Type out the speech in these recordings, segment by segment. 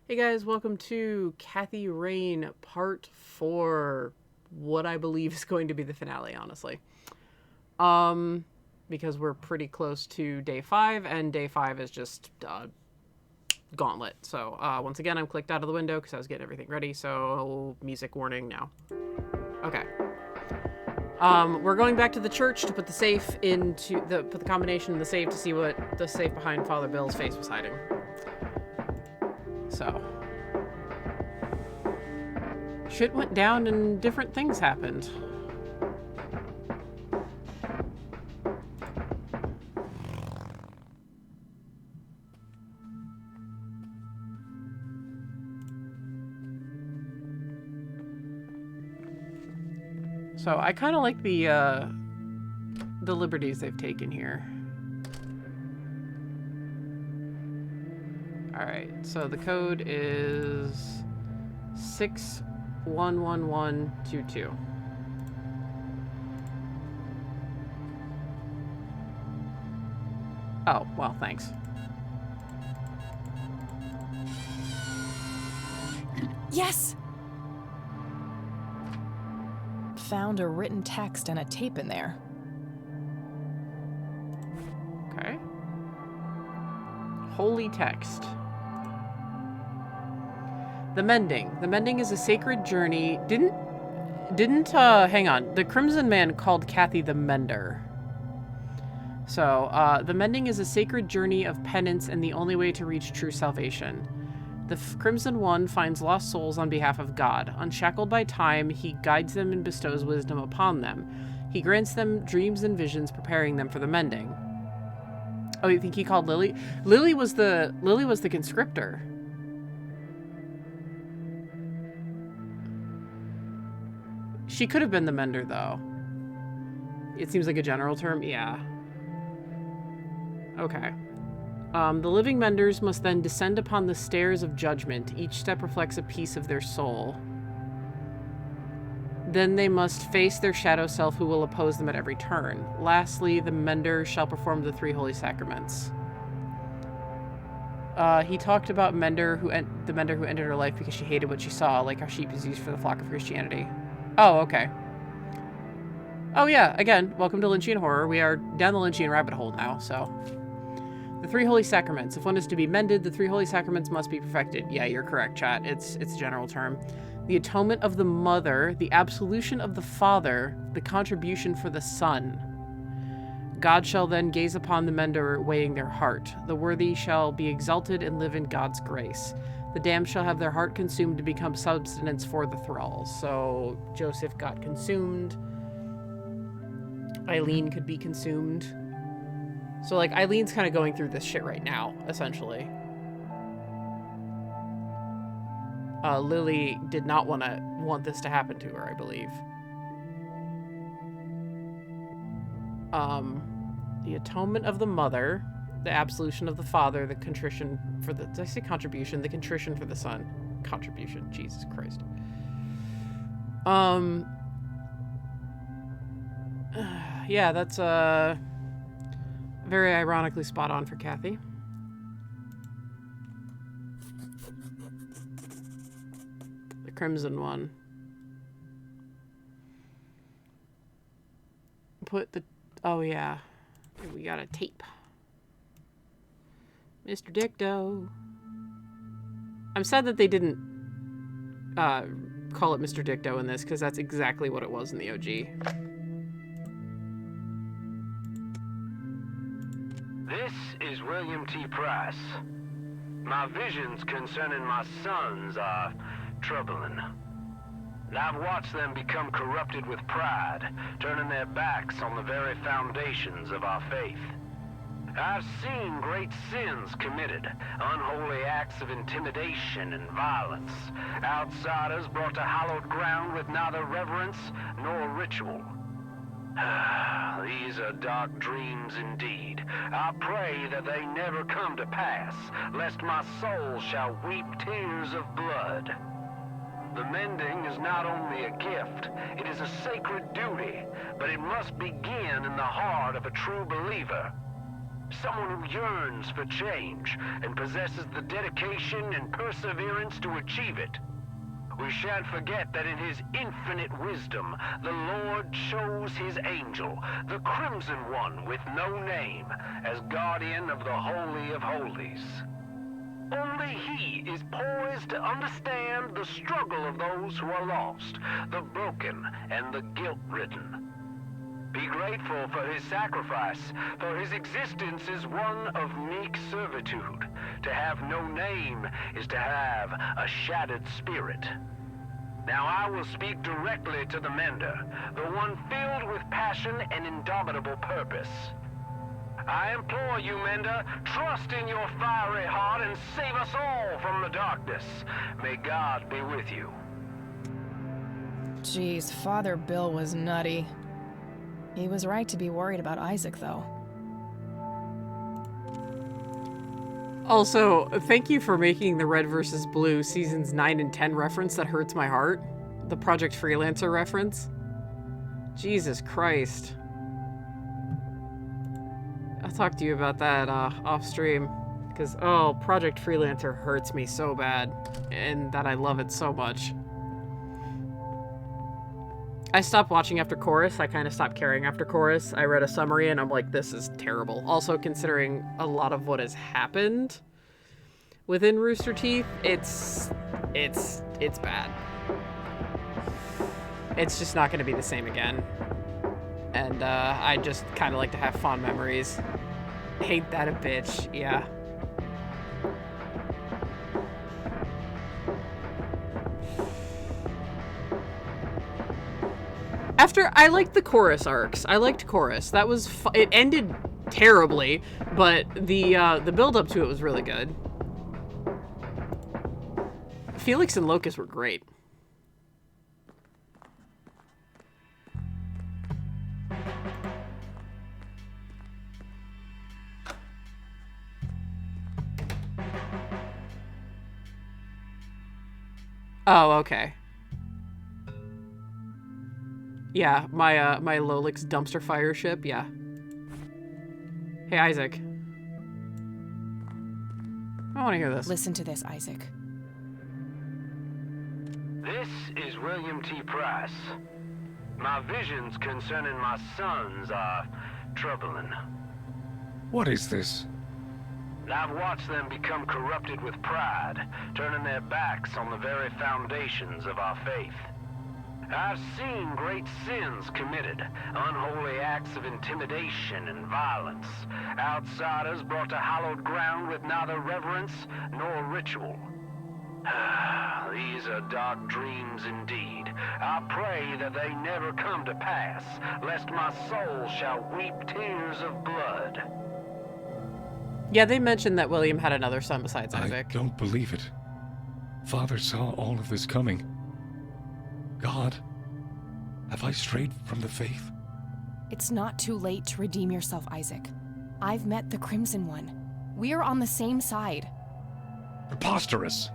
Hey guys, welcome to Kathy Rain Part 4. What I believe is going to be the finale, honestly. Um, because we're pretty close to day 5, and day 5 is just gauntlet. So, once again, I'm clicked out of the window because I was getting everything ready, so music warning now. Okay. We're going back to the church to put the safe put the combination in the safe to see what the safe behind Father Bill's face was hiding. So, shit went down and different things happened. So I kind of like the liberties they've taken here. All right, so the code is 611122. Oh, well, thanks. Yes! Found a written text and a tape in there. Okay. Holy text. The Mending. The Mending is a sacred journey. Hang on. The Crimson Man called Kathy the Mender. So, the Mending is a sacred journey of penance and the only way to reach true salvation. The Crimson One finds lost souls on behalf of God. Unshackled by time, he guides them and bestows wisdom upon them. He grants them dreams and visions, preparing them for the mending. Oh, you think he called Lily? Lily was the conscriptor. She could have been the mender, though. It seems like a general term. Yeah. Okay. The living menders must then descend upon the stairs of judgment. Each step reflects a piece of their soul. Then they must face their shadow self who will oppose them at every turn. Lastly, the mender shall perform the 3 holy sacraments. He talked about the mender who entered her life because she hated what she saw, like how sheep is used for the flock of Christianity. Oh, okay. Oh yeah, again, welcome to Lynchian horror. We are down the Lynchian rabbit hole now, so... The 3 holy sacraments. If one is to be mended, the 3 holy sacraments must be perfected. Yeah, you're correct, chat. It's a general term. The atonement of the mother, the absolution of the father, the contribution for the son. God shall then gaze upon the mender, weighing their heart. The worthy shall be exalted and live in God's grace. The damned shall have their heart consumed to become substance for the thralls. So Joseph got consumed. Eileen could be consumed. So, like, Eileen's kind of going through this shit right now, essentially. Lily did not want this to happen to her, I believe. The atonement of the mother, the absolution of the father, the contrition for the... Did I say contribution? The contrition for the son. Contribution. Jesus Christ. Yeah, that's, very ironically spot on for Kathy. The Crimson One. Oh yeah. We got a tape. Mr. Dicto. I'm sad that they didn't call it Mr. Dicto in this, because that's exactly what it was in the OG. This is William T. Price. My visions concerning my sons are troubling. I've watched them become corrupted with pride, turning their backs on the very foundations of our faith. I've seen great sins committed, unholy acts of intimidation and violence, outsiders brought to hallowed ground with neither reverence nor ritual. These are dark dreams indeed. I pray that they never come to pass, lest my soul shall weep tears of blood. The mending is not only a gift, it is a sacred duty, but it must begin in the heart of a true believer. Someone who yearns for change and possesses the dedication and perseverance to achieve it. We shan't forget that in his infinite wisdom, the Lord chose his angel, the Crimson One with no name, as guardian of the Holy of Holies. Only he is poised to understand the struggle of those who are lost, the broken, and the guilt-ridden. Be grateful for his sacrifice, for his existence is one of meek servitude. To have no name is to have a shattered spirit. Now I will speak directly to the Mender, the one filled with passion and indomitable purpose. I implore you, Mender, trust in your fiery heart and save us all from the darkness. May God be with you. Jeez, Father Bill was nutty. He was right to be worried about Isaac, though. Also, thank you for making the Red vs. Blue seasons 9 and 10 reference that hurts my heart. The Project Freelancer reference. Jesus Christ. I'll talk to you about that off stream. Because, oh, Project Freelancer hurts me so bad. And that I love it so much. I stopped watching after Chorus. I kind of stopped caring after Chorus. I read a summary and I'm like, this is terrible. Also, considering a lot of what has happened within Rooster Teeth, it's bad. It's just not going to be the same again. And I just kind of like to have fond memories. Hate that a bitch, yeah. I liked the Chorus arcs. I liked Chorus. That was it ended terribly, but the build up to it was really good. Felix and Locust were great. Oh, okay. Yeah, my Lolix dumpster fire ship, yeah. Hey, Isaac. I want to hear this. Listen to this, Isaac. This is William T. Price. My visions concerning my sons are troubling. What is this? I've watched them become corrupted with pride, turning their backs on the very foundations of our faith. I've seen great sins committed, unholy acts of intimidation and violence, outsiders brought to hallowed ground with neither reverence nor ritual. These are dark dreams indeed. I pray that they never come to pass, lest my soul shall weep tears of blood. Yeah, they mentioned that William had another son besides Isaac. I don't believe it. Father saw all of this coming. God, have I strayed from the faith? It's not too late to redeem yourself, Isaac. I've met the Crimson One. We are on the same side. Preposterous!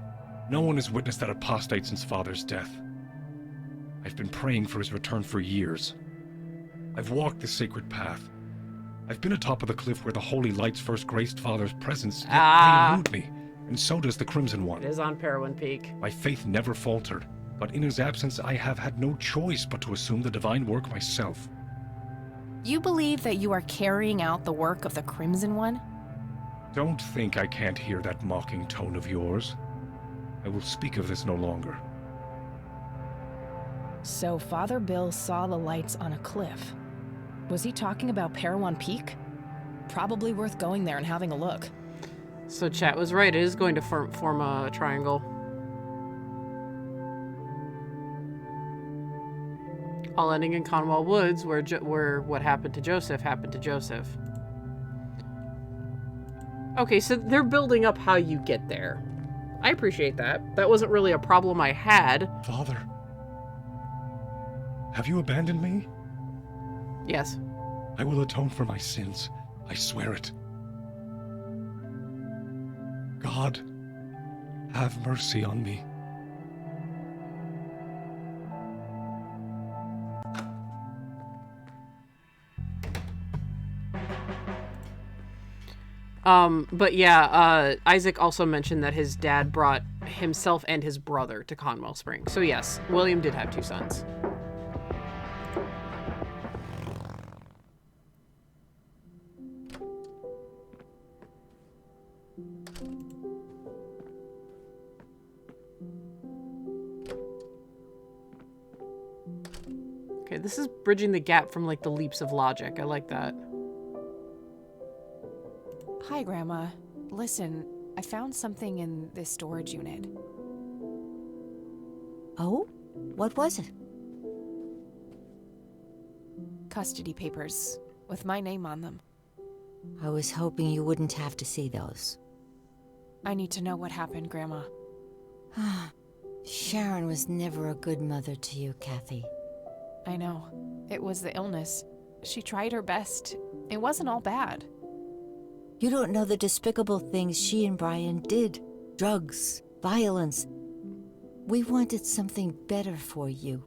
No one has witnessed that apostate since Father's death. I've been praying for his return for years. I've walked the sacred path. I've been atop of the cliff where the holy lights first graced Father's presence, yet they elude me, and so does the Crimson One. It is on Parowan Peak. My faith never faltered, but in his absence I have had no choice but to assume the divine work myself. You believe that you are carrying out the work of the Crimson One? Don't think I can't hear that mocking tone of yours. I will speak of this no longer. So Father Bill saw the lights on a cliff. Was he talking about Parowan Peak? Probably worth going there and having a look. So chat was right. It is going to form a triangle. All ending in Conwell Woods, where what happened to Joseph happened to Joseph. Okay, so they're building up how you get there. I appreciate that. That wasn't really a problem I had. Father, have you abandoned me? Yes. I will atone for my sins. I swear it. God, have mercy on me. But yeah, Isaac also mentioned that his dad brought himself and his brother to Conwell Springs. So yes, William did have 2 sons. Okay, this is bridging the gap from, like, the leaps of logic. I like that. Hi, Grandma. Listen, I found something in this storage unit. Oh? What was it? Custody papers with my name on them. I was hoping you wouldn't have to see those. I need to know what happened, Grandma. Sharon was never a good mother to you, Kathy. I know. It was the illness. She tried her best. It wasn't all bad. You don't know the despicable things she and Brian did. Drugs, violence. We wanted something better for you.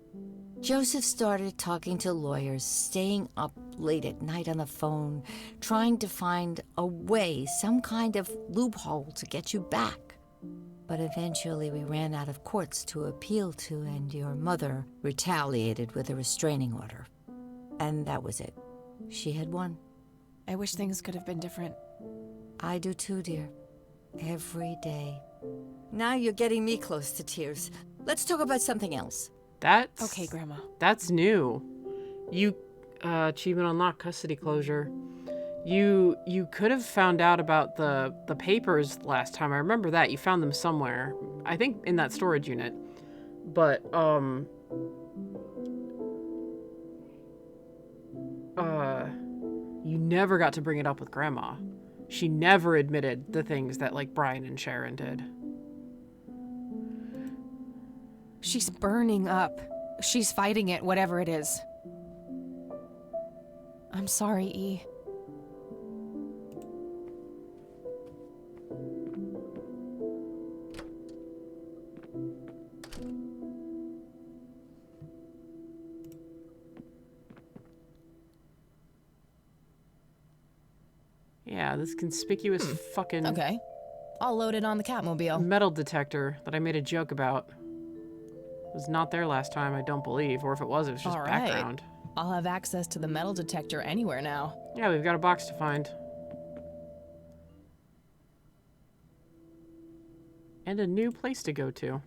Joseph started talking to lawyers, staying up late at night on the phone, trying to find a way, some kind of loophole to get you back. But eventually we ran out of courts to appeal to, and your mother retaliated with a restraining order. And that was it. She had won. I wish things could have been different. I do too, dear. Every day. Now you're getting me close to tears. Let's talk about something else. That's... Okay, Grandma. That's new. You, achievement unlocked, custody closure. You could have found out about the papers last time. I remember that. You found them somewhere. I think in that storage unit. But, you never got to bring it up with Grandma. She never admitted the things that, like, Brian and Sharon did. She's burning up. She's fighting it, whatever it is. I'm sorry, E. Yeah, this conspicuous fucking Okay. I'll load it on the Catmobile. metal detector that I made a joke about was not there last time, I don't believe. Or if it was just All right. background. I'll have access to the metal detector anywhere now. Yeah, we've got a box to find. And a new place to go to.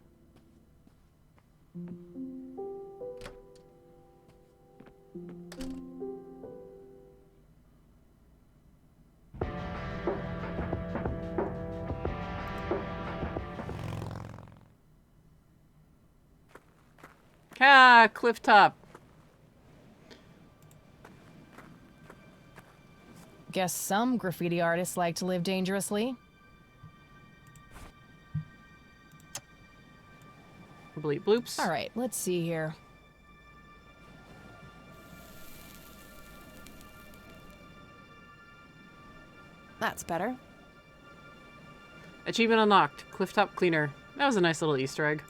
Ah, cliff top. Guess some graffiti artists like to live dangerously. Bleep bloops. All right, let's see here. That's better. Achievement unlocked. Clifftop cleaner. That was a nice little Easter egg.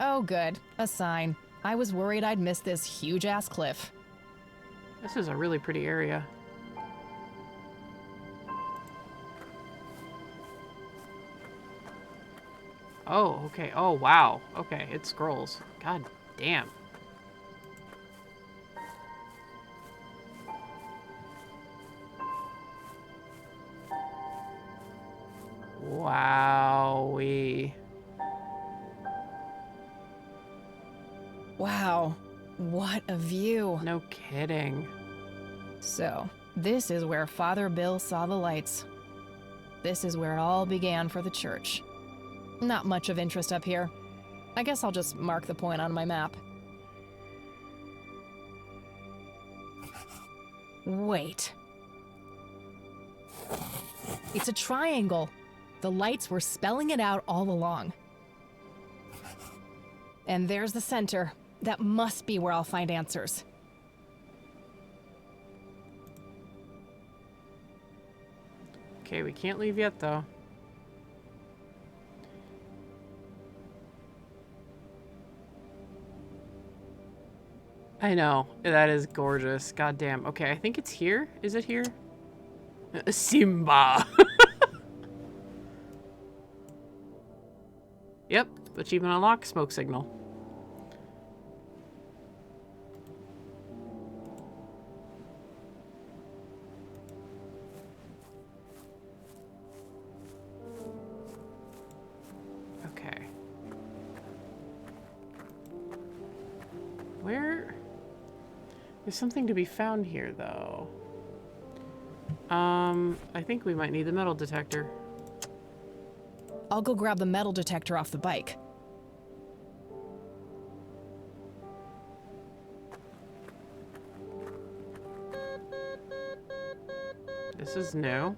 Oh, good. A sign. I was worried I'd miss this huge-ass cliff. This is a really pretty area. Oh, okay. Oh, wow. Okay, it scrolls. God damn. Wowee. Wow, what a view. No kidding. So, this is where Father Bill saw the lights. This is where it all began for the church. Not much of interest up here. I guess I'll just mark the point on my map. Wait. It's a triangle. The lights were spelling it out all along. And there's the center. That must be where I'll find answers. Okay, we can't leave yet, though. I know. That is gorgeous. God damn. Okay, I think it's here. Is it here? Simba. Yep, achievement unlocked, smoke signal. Okay. Where? There's something to be found here, though. I think we might need the metal detector. I'll go grab the metal detector off the bike. This is new.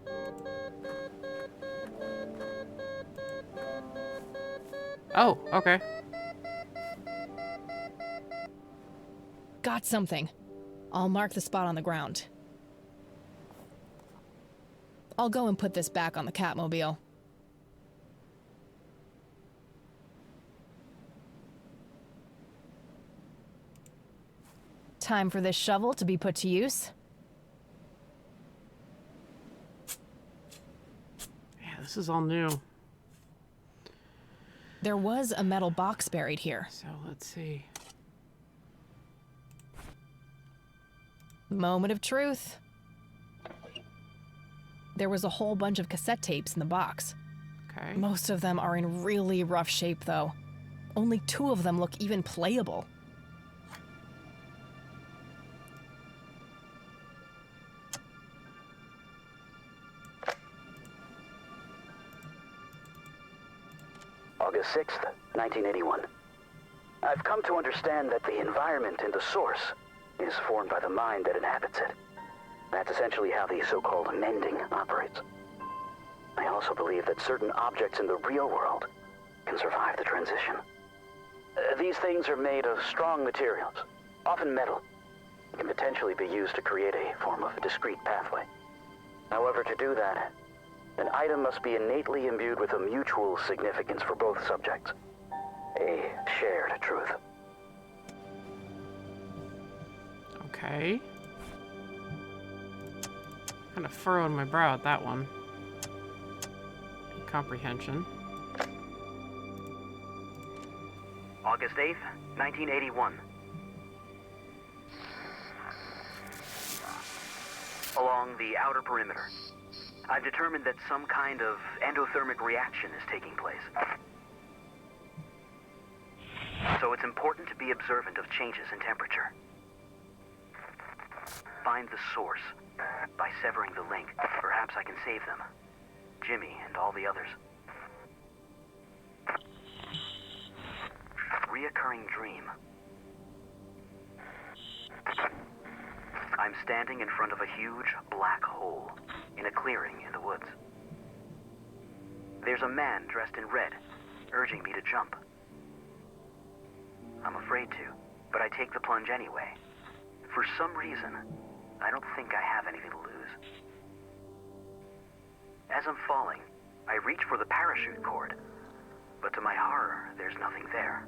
Oh, okay. Got something. I'll mark the spot on the ground. I'll go and put this back on the Catmobile. Time for this shovel to be put to use. Yeah, this is all new. There was a metal box buried here. So let's see. Moment of truth. There was a whole bunch of cassette tapes in the box. Okay. Most of them are in really rough shape, though. Only 2 of them look even playable. August 6th, 1981. I've come to understand that the environment in the source is formed by the mind that inhabits it. That's essentially how the so-called mending operates. I also believe that certain objects in the real world can survive the transition. These things are made of strong materials, often metal, and can potentially be used to create a form of a discrete pathway. However, to do that, an item must be innately imbued with a mutual significance for both subjects. A shared truth. Okay. Kind of furrowing my brow at that one. Comprehension. August 8th, 1981. Along the outer perimeter, I've determined that some kind of endothermic reaction is taking place. So it's important to be observant of changes in temperature. Find the source. By severing the link, perhaps I can save them. Jimmy and all the others. Reoccurring dream. I'm standing in front of a huge black hole in a clearing in the woods. There's a man dressed in red, urging me to jump. I'm afraid to, but I take the plunge anyway. For some reason, I don't think I have anything to lose. As I'm falling, I reach for the parachute cord, but to my horror, there's nothing there.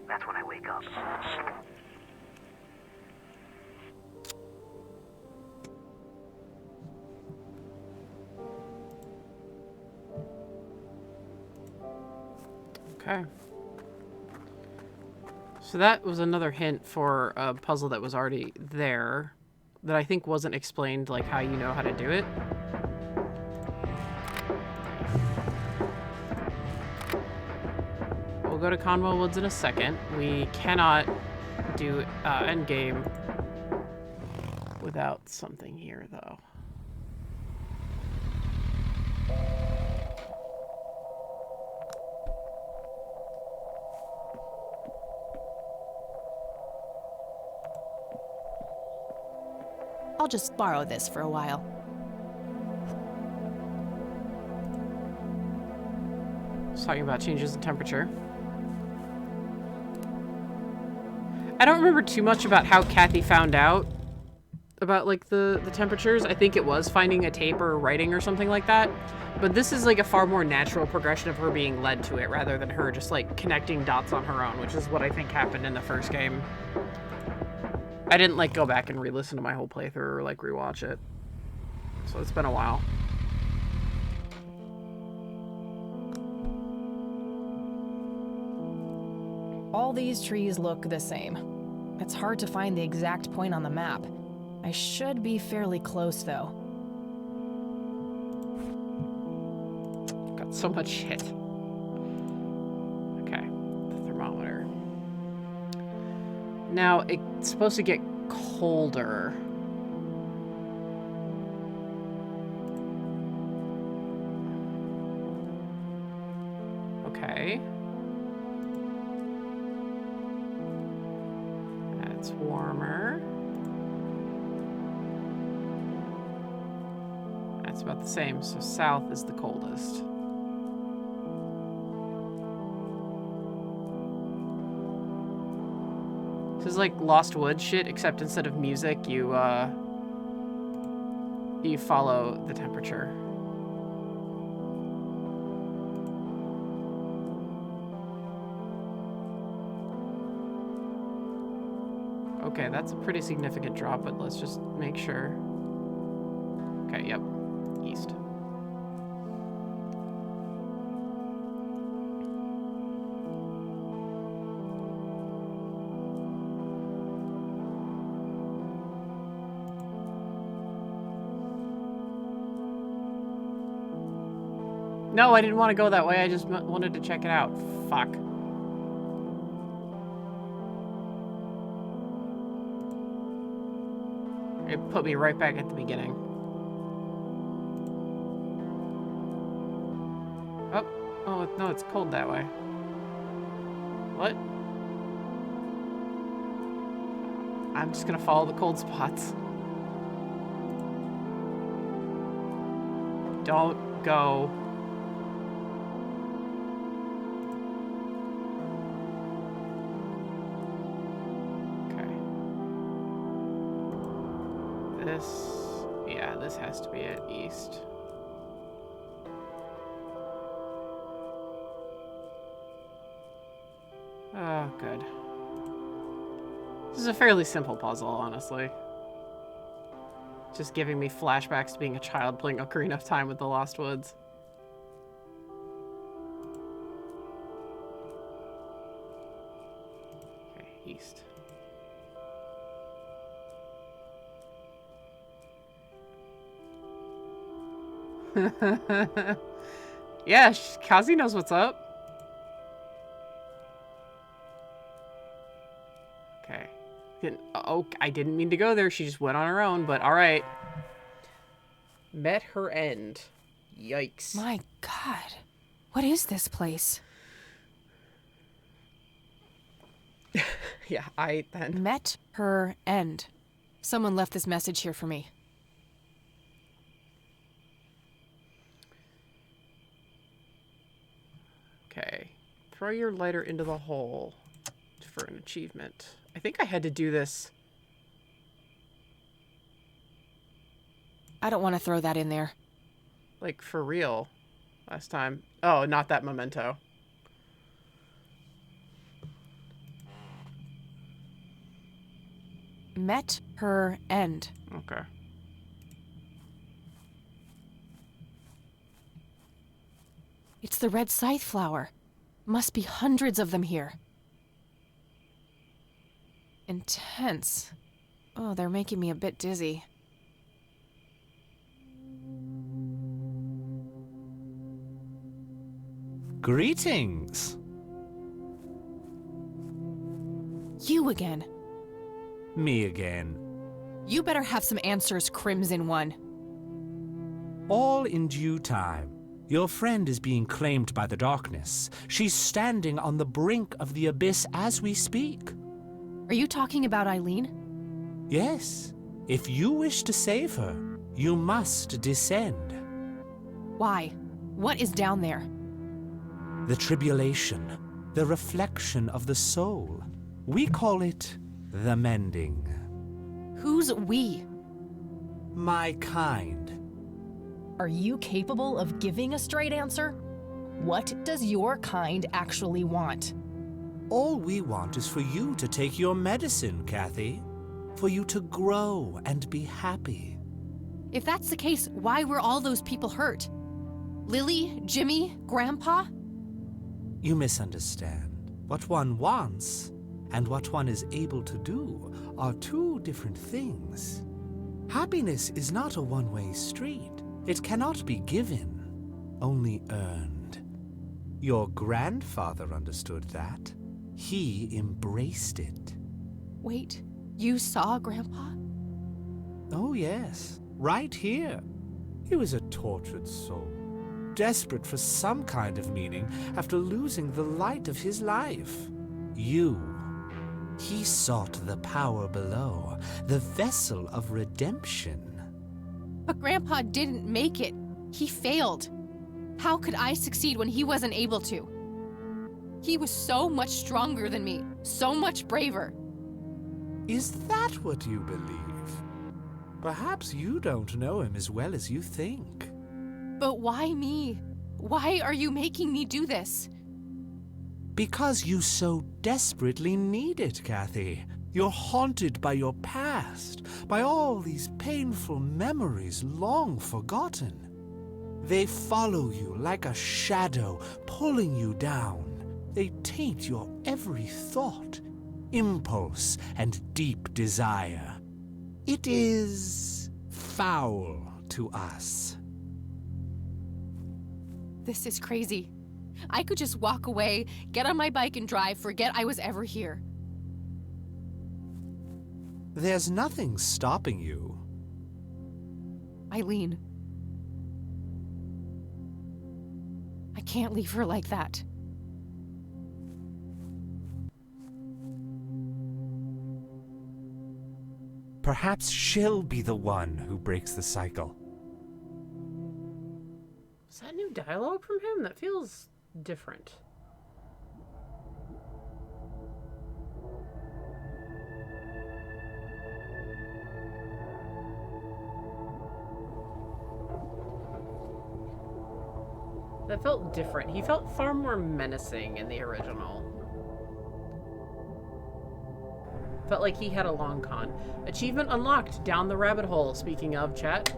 That's when I wake up. Okay. So that was another hint for a puzzle that was already there that I think wasn't explained, like how you know how to do it. We'll go to Conwell Woods in a second. We cannot do endgame without something here, though. I'll just borrow this for a while. It's talking about changes in temperature. I don't remember too much about how Kathy found out about, like, the temperatures. I think it was finding a tape or writing or something like that. But this is, like, a far more natural progression of her being led to it rather than her just, like, connecting dots on her own, which is what I think happened in the first game. I didn't, like, go back and re-listen to my whole playthrough or, like, rewatch it. So it's been a while. All these trees look the same. It's hard to find the exact point on the map. I should be fairly close, though. Got so much shit. Okay, the thermometer. Now, it's supposed to get colder. Okay. That's warmer. That's about the same, so south is the coldest. This is like Lost Woods shit, except instead of music, you follow the temperature. Okay, that's a pretty significant drop, but let's just make sure. Okay, yep. East. No, I didn't want to go that way. I just wanted to check it out. Fuck. It put me right back at the beginning. Oh, no, it's cold that way. What? I'm just gonna follow the cold spots. Don't go. This has to be at east. Oh, good. This is a fairly simple puzzle, honestly. Just giving me flashbacks to being a child playing Ocarina of Time with the Lost Woods. Okay, east. Yeah, Kazi knows what's up. Okay. Oh, I didn't mean to go there. She just went on her own, but all right. Met her end. Yikes. My God. What is this place? Yeah, I then. Met her end. Someone left this message here for me. Okay. Throw your lighter into the hole for an achievement. I think I had to do this. I don't want to throw that in there. Like, for real. Last time. Oh, not that memento. Met her end. Okay. It's the red scythe flower. Must be hundreds of them here. Intense. Oh, they're making me a bit dizzy. Greetings. You again. Me again. You better have some answers, Crimson One. All in due time. Your friend is being claimed by the darkness. She's standing on the brink of the abyss as we speak. Are you talking about Eileen? Yes. If you wish to save her, you must descend. Why? What is down there? The tribulation, the reflection of the soul. We call it the mending. Who's we? My kind. Are you capable of giving a straight answer? What does your kind actually want? All we want is for you to take your medicine, Kathy. for you to grow and be happy. If that's the case, why were all those people hurt? Lily, Jimmy, Grandpa? You misunderstand. What one wants and what one is able to do are two different things. Happiness is not a one-way street. It cannot be given, only earned. Your grandfather understood that. He embraced it. Wait, you saw Grandpa? Oh yes, right here. He was a tortured soul, desperate for some kind of meaning after losing the light of his life. He sought the power below, the vessel of redemption. But Grandpa didn't make it. He failed. How could I succeed when he wasn't able to? He was so much stronger than me, so much braver. Is that what you believe? Perhaps you don't know him as well as you think. But why me? Why are you making me do this? Because you so desperately need it, Kathy. You're haunted by your past, by all these painful memories long forgotten. They follow you like a shadow, pulling you down. They taint your every thought, impulse, and deep desire. It is foul to us. This is crazy. I could just walk away, get on my bike and drive, forget I was ever here. There's nothing stopping you. Eileen. I can't leave her like that. Perhaps she'll be the one who breaks the cycle. Is that new dialogue from him? That feels different. That felt different. He felt far more menacing in the original. Felt like he had a long con. Achievement unlocked. Down the rabbit hole. Speaking of, chat.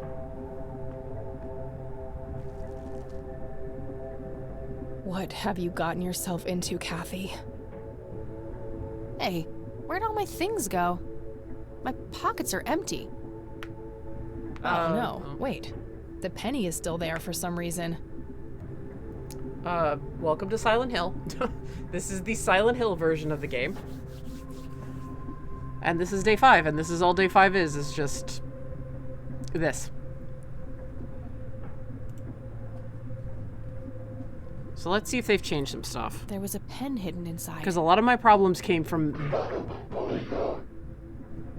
What have you gotten yourself into, Kathy? Hey, where'd all my things go? My pockets are empty. Oh no, wait. The penny is still there for some reason. Welcome to Silent Hill. This is the Silent Hill version of the game. And this is day 5, and this is all day 5 is just this. So let's see if they've changed some stuff. There was a pen hidden inside. Because a lot of my problems came from...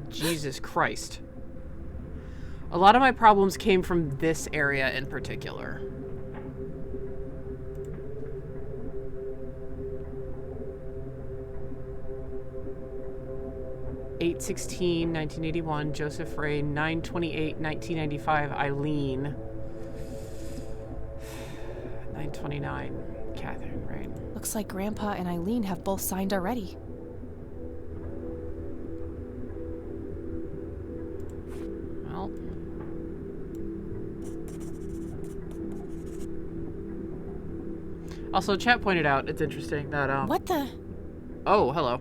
Jesus Christ. A lot of my problems came from this area in particular. (8/16/1981) Joseph Ray. 9/28/1995 Eileen. 9/29 Catherine Rain. Looks like Grandpa and Eileen have both signed already. Well. Also, chat pointed out, it's interesting that, What the? Oh, hello.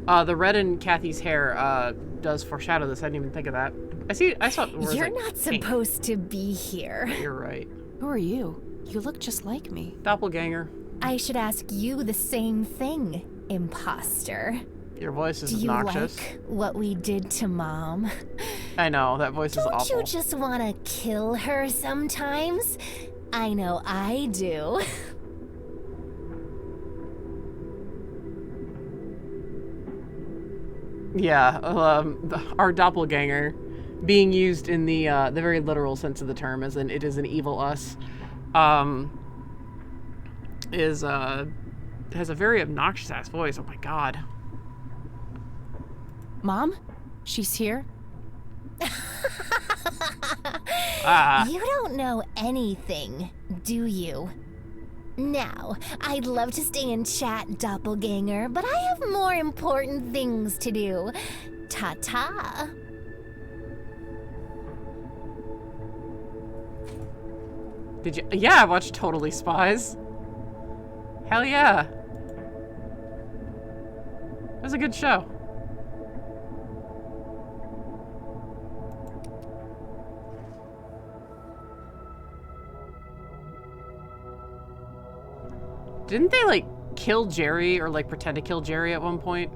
The red in Kathy's hair, does foreshadow this. I didn't even think of that. I saw it was You're like not pink. supposed to be here. You're right. Who are you? You look just like me. Doppelganger. I should ask you the same thing, imposter. Your voice is Do you obnoxious. like what we did to Mom? I know, that voice is Don't awful. you just want to kill her sometimes? I know I do. Yeah, our doppelganger, being used in the very literal sense of the term, as in it is an evil us, has a very obnoxious ass voice. Oh my god. Mom? She's here? You don't know anything, do you? Now, I'd love to stay and chat, doppelganger, but I have more important things to do. Ta-ta. Did you? Yeah, I watched Totally Spies. Hell yeah. It was a good show. Didn't they, like, kill Jerry or, like, pretend to kill Jerry at one point?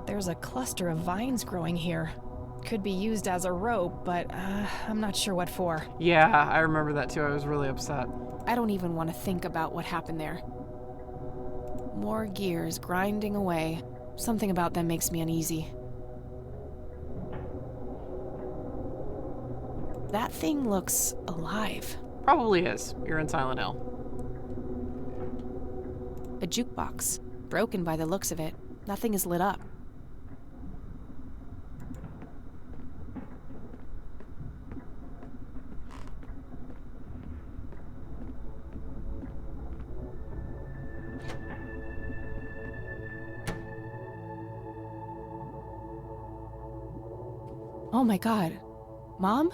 There's a cluster of vines growing here. Could be used as a rope, but I'm not sure what for. Yeah, I remember that too. I was really upset. I don't even want to think about what happened there. More gears grinding away. Something about them makes me uneasy. That thing looks alive. Probably is. You're in Silent Hill. A jukebox. Broken by the looks of it. Nothing is lit up. Oh my god. Mom?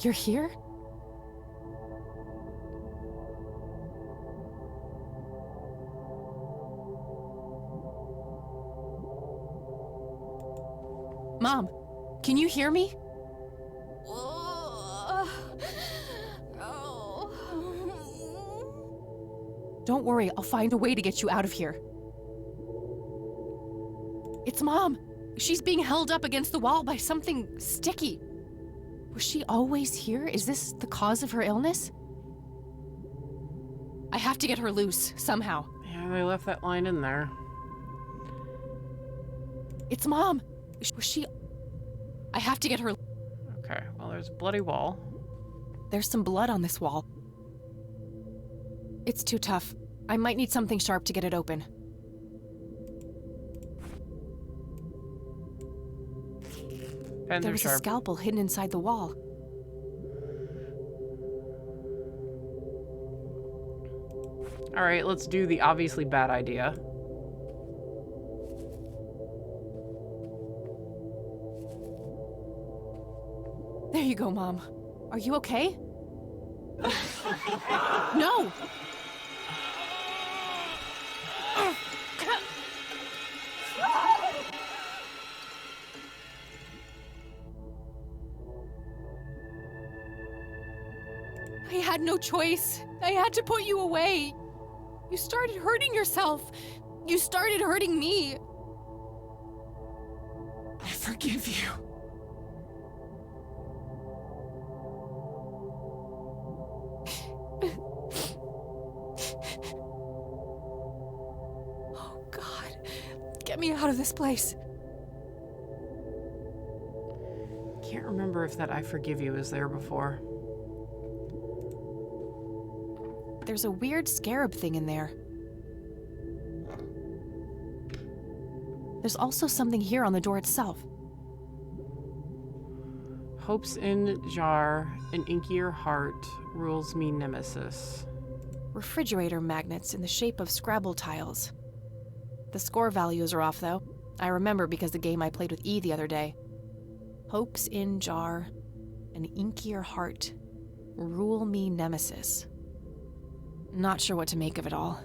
You're here? Mom, can you hear me? Don't worry, I'll find a way to get you out of here. It's Mom. She's being held up against the wall by something sticky. Was she always here? Is this the cause of her illness? I have to get her loose, somehow. Yeah, they left that line in there. It's Mom. Was she... I have to get her... Okay, well, there's a bloody wall. There's some blood on this wall. It's too tough. I might need something sharp to get it open. Pens There are was a sharp. scalpel hidden inside the wall. Alright, let's do the obviously bad idea. There you go, Mom. Are you okay? No! I had no choice. I had to put you away. You started hurting yourself. You started hurting me. I forgive you. Oh, God. Get me out of this place. Can't remember if that I forgive you is there before. There's a weird scarab thing in there. There's also something here on the door itself. Hopes in jar, an inkier heart, rules me nemesis. Refrigerator magnets in the shape of Scrabble tiles. The score values are off, though. I remember because the game I played with E the other day. Hopes in jar, an inkier heart, rule me nemesis. Not sure what to make of it all.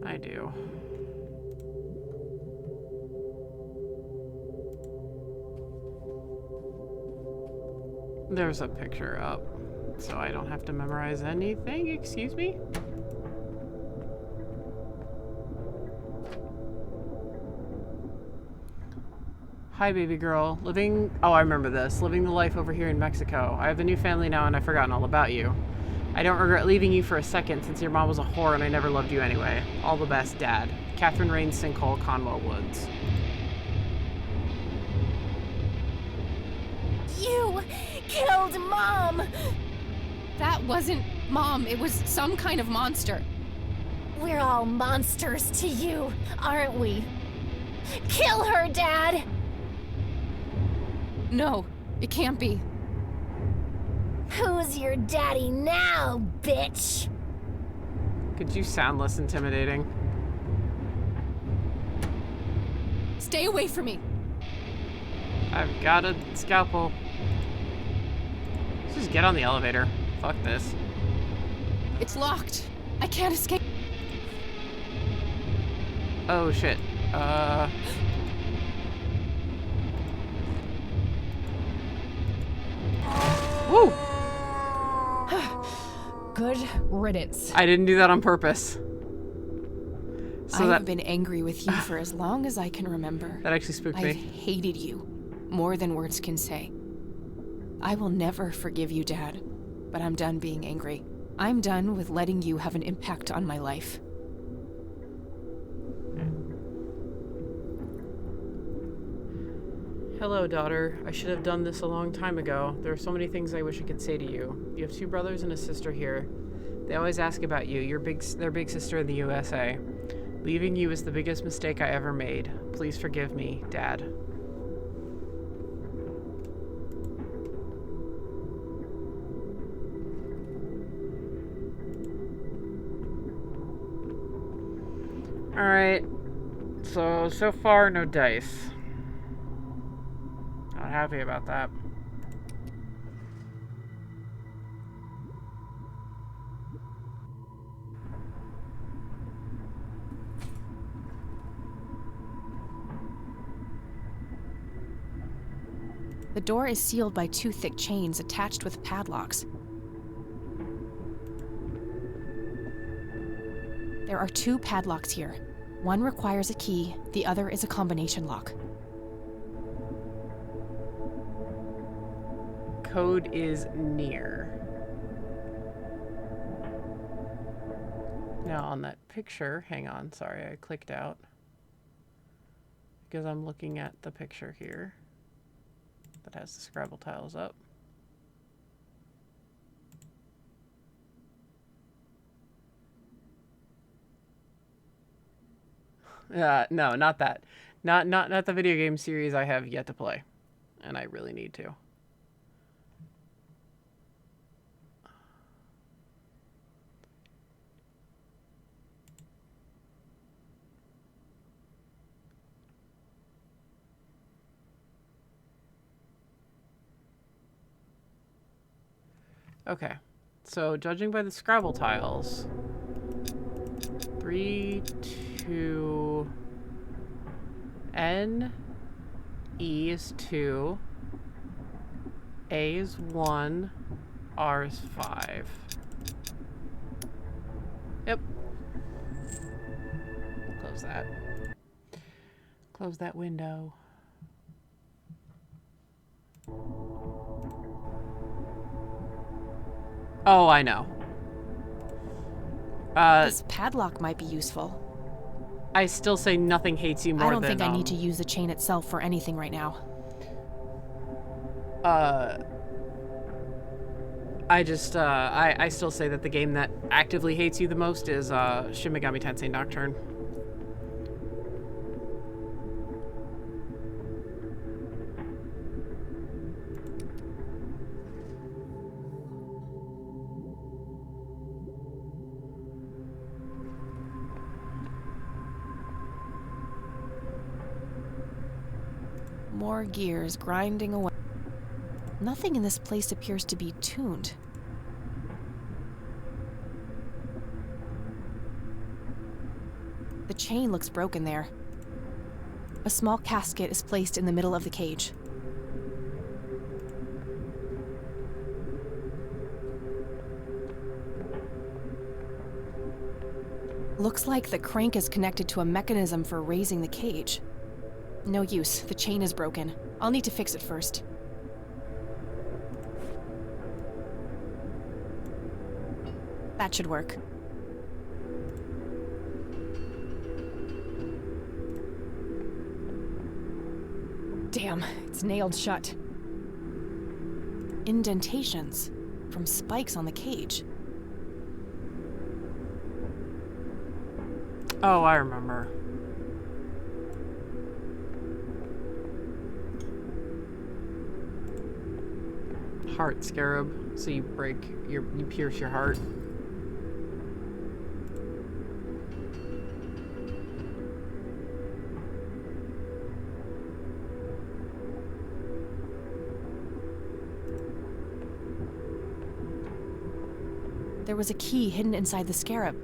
I do. There's a picture up, so I don't have to memorize anything, excuse me? Hi, baby girl. Oh, I remember this. Living the life over here in Mexico. I have a new family now and I've forgotten all about you. I don't regret leaving you for a second since your mom was a whore and I never loved you anyway. All the best, Dad. Catherine Rain Sinkhole, Conwell Woods. You killed Mom! That wasn't Mom. It was some kind of monster. We're all monsters to you, aren't we? Kill her, Dad! No, it can't be. Who's your daddy now, bitch? Could you sound less intimidating? Stay away from me. I've got a scalpel. Let's just get on the elevator. Fuck this. It's locked. I can't escape. Oh shit. Woo! Good riddance. I didn't do that on purpose. So I've been angry with you for as long as I can remember. that actually spooked I've me. hated you more than words can say. I will never forgive you, Dad, but I'm done being angry. I'm done with letting you have an impact on my life. Hello, daughter. I should have done this a long time ago. There are so many things I wish I could say to you. You have 2 brothers and a sister here. They always ask about you. Their big sister in the USA. Leaving you is the biggest mistake I ever made. Please forgive me, Dad. Alright. So far, no dice. Not happy about that. The door is sealed by 2 thick chains attached with padlocks. There are 2 padlocks here. One requires a key, the other is a combination lock. Code is near. Now on that picture, hang on, sorry, I clicked out. Because I'm looking at the picture here that has the Scrabble tiles up. No, not that. Not the video game series I have yet to play. And I really need to. Okay, so judging by the Scrabble tiles, 3, 2, N, E is 2, A is 1, R is 5. Yep. Close that. Close that window. Oh, I know. This padlock might be useful. I still say nothing hates you more I than... don't think I need to use the chain itself for anything right now. I just, I still say that the game that actively hates you the most is, Shin Megami Tensei Nocturne. More gears grinding away. Nothing in this place appears to be tuned. The chain looks broken there. A small casket is placed in the middle of the cage. Looks like the crank is connected to a mechanism for raising the cage. No use, the chain is broken. I'll need to fix it first. That should work. Damn, it's nailed shut. Indentations from spikes on the cage. Oh, I remember. Heart scarab, so you pierce your heart. There was a key hidden inside the scarab.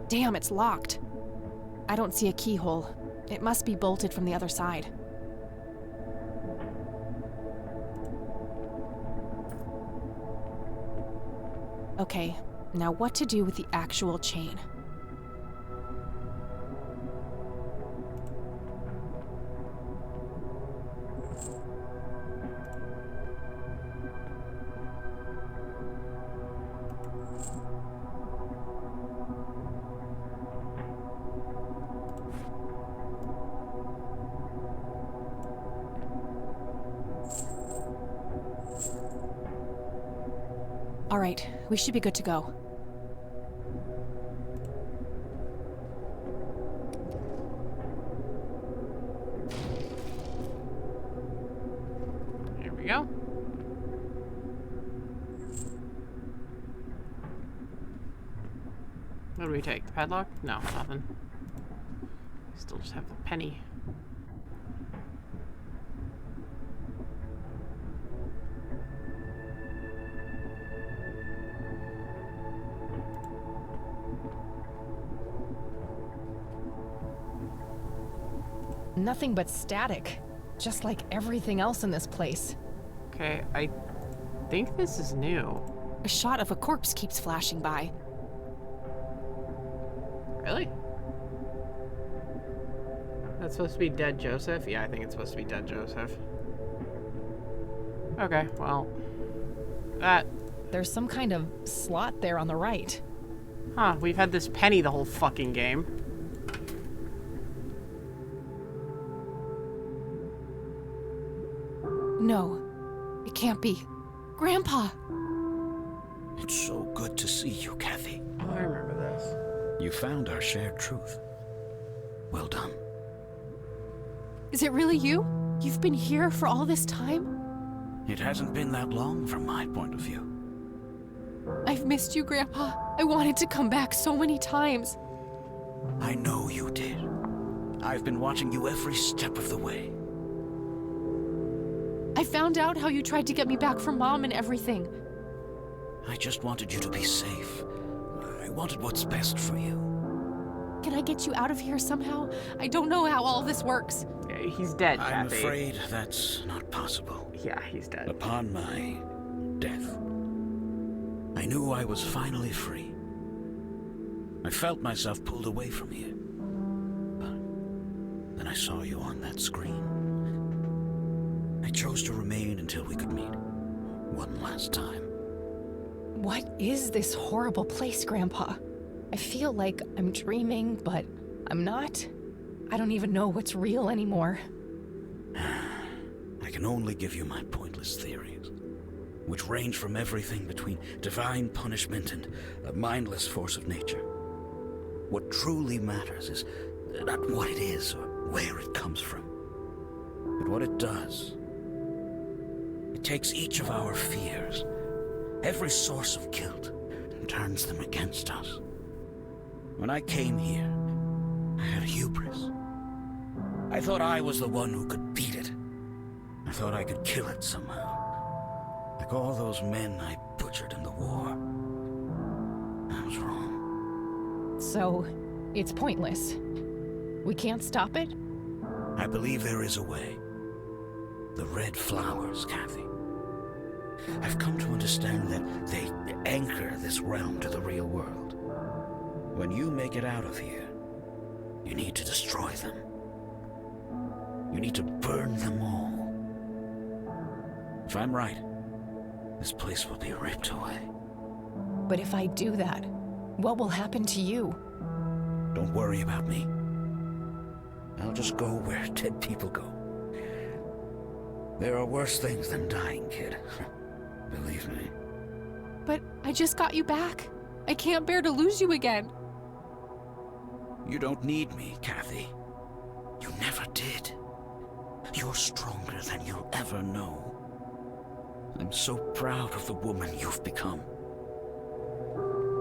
Damn, it's locked. I don't see a keyhole. It must be bolted from the other side. Okay, now what to do with the actual chain? All right, we should be good to go. Here we go. What do we take? The padlock? No, nothing. Still just have the penny. Nothing but static. Just like everything else in this place. Okay, I think this is new. A shot of a corpse keeps flashing by. Really? That's supposed to be dead Joseph? Yeah, I think it's supposed to be dead Joseph. Okay, well. That. There's some kind of slot there on the right. Huh, we've had this penny the whole fucking game. No, it can't be. Grandpa! It's so good to see you, Kathy. Oh, I remember this. You found our shared truth. Well done. Is it really you? You've been here for all this time? It hasn't been that long from my point of view. I've missed you, Grandpa. I wanted to come back so many times. I know you did. I've been watching you every step of the way. I found out how you tried to get me back from Mom and everything. I just wanted you to be safe. I wanted what's best for you. Can I get you out of here somehow? I don't know how all this works. Yeah, he's dead, I'm Kathy. afraid that's not possible. Yeah, he's dead. Upon my death, I knew I was finally free. I felt myself pulled away from here. But then I saw you on that screen. I chose to remain until we could meet. One last time. What is this horrible place, Grandpa? I feel like I'm dreaming, but I'm not. I don't even know what's real anymore. I can only give you my pointless theories, which range from everything between divine punishment and a mindless force of nature. What truly matters is not what it is or where it comes from, but what it does. It takes each of our fears, every source of guilt, and turns them against us. When I came here, I had hubris. I thought I was the one who could beat it. I thought I could kill it somehow. Like all those men I butchered in the war. I was wrong. So, it's pointless. We can't stop it? I believe there is a way. The red flowers, Kathy. I've come to understand that they anchor this realm to the real world. When you make it out of here, you need to destroy them. You need to burn them all. If I'm right, this place will be ripped away. But if I do that, what will happen to you? Don't worry about me. I'll just go where dead people go. There are worse things than dying, kid. Believe me. But I just got you back. I can't bear to lose you again. You don't need me, Kathy. You never did. You're stronger than you'll ever know. I'm so proud of the woman you've become.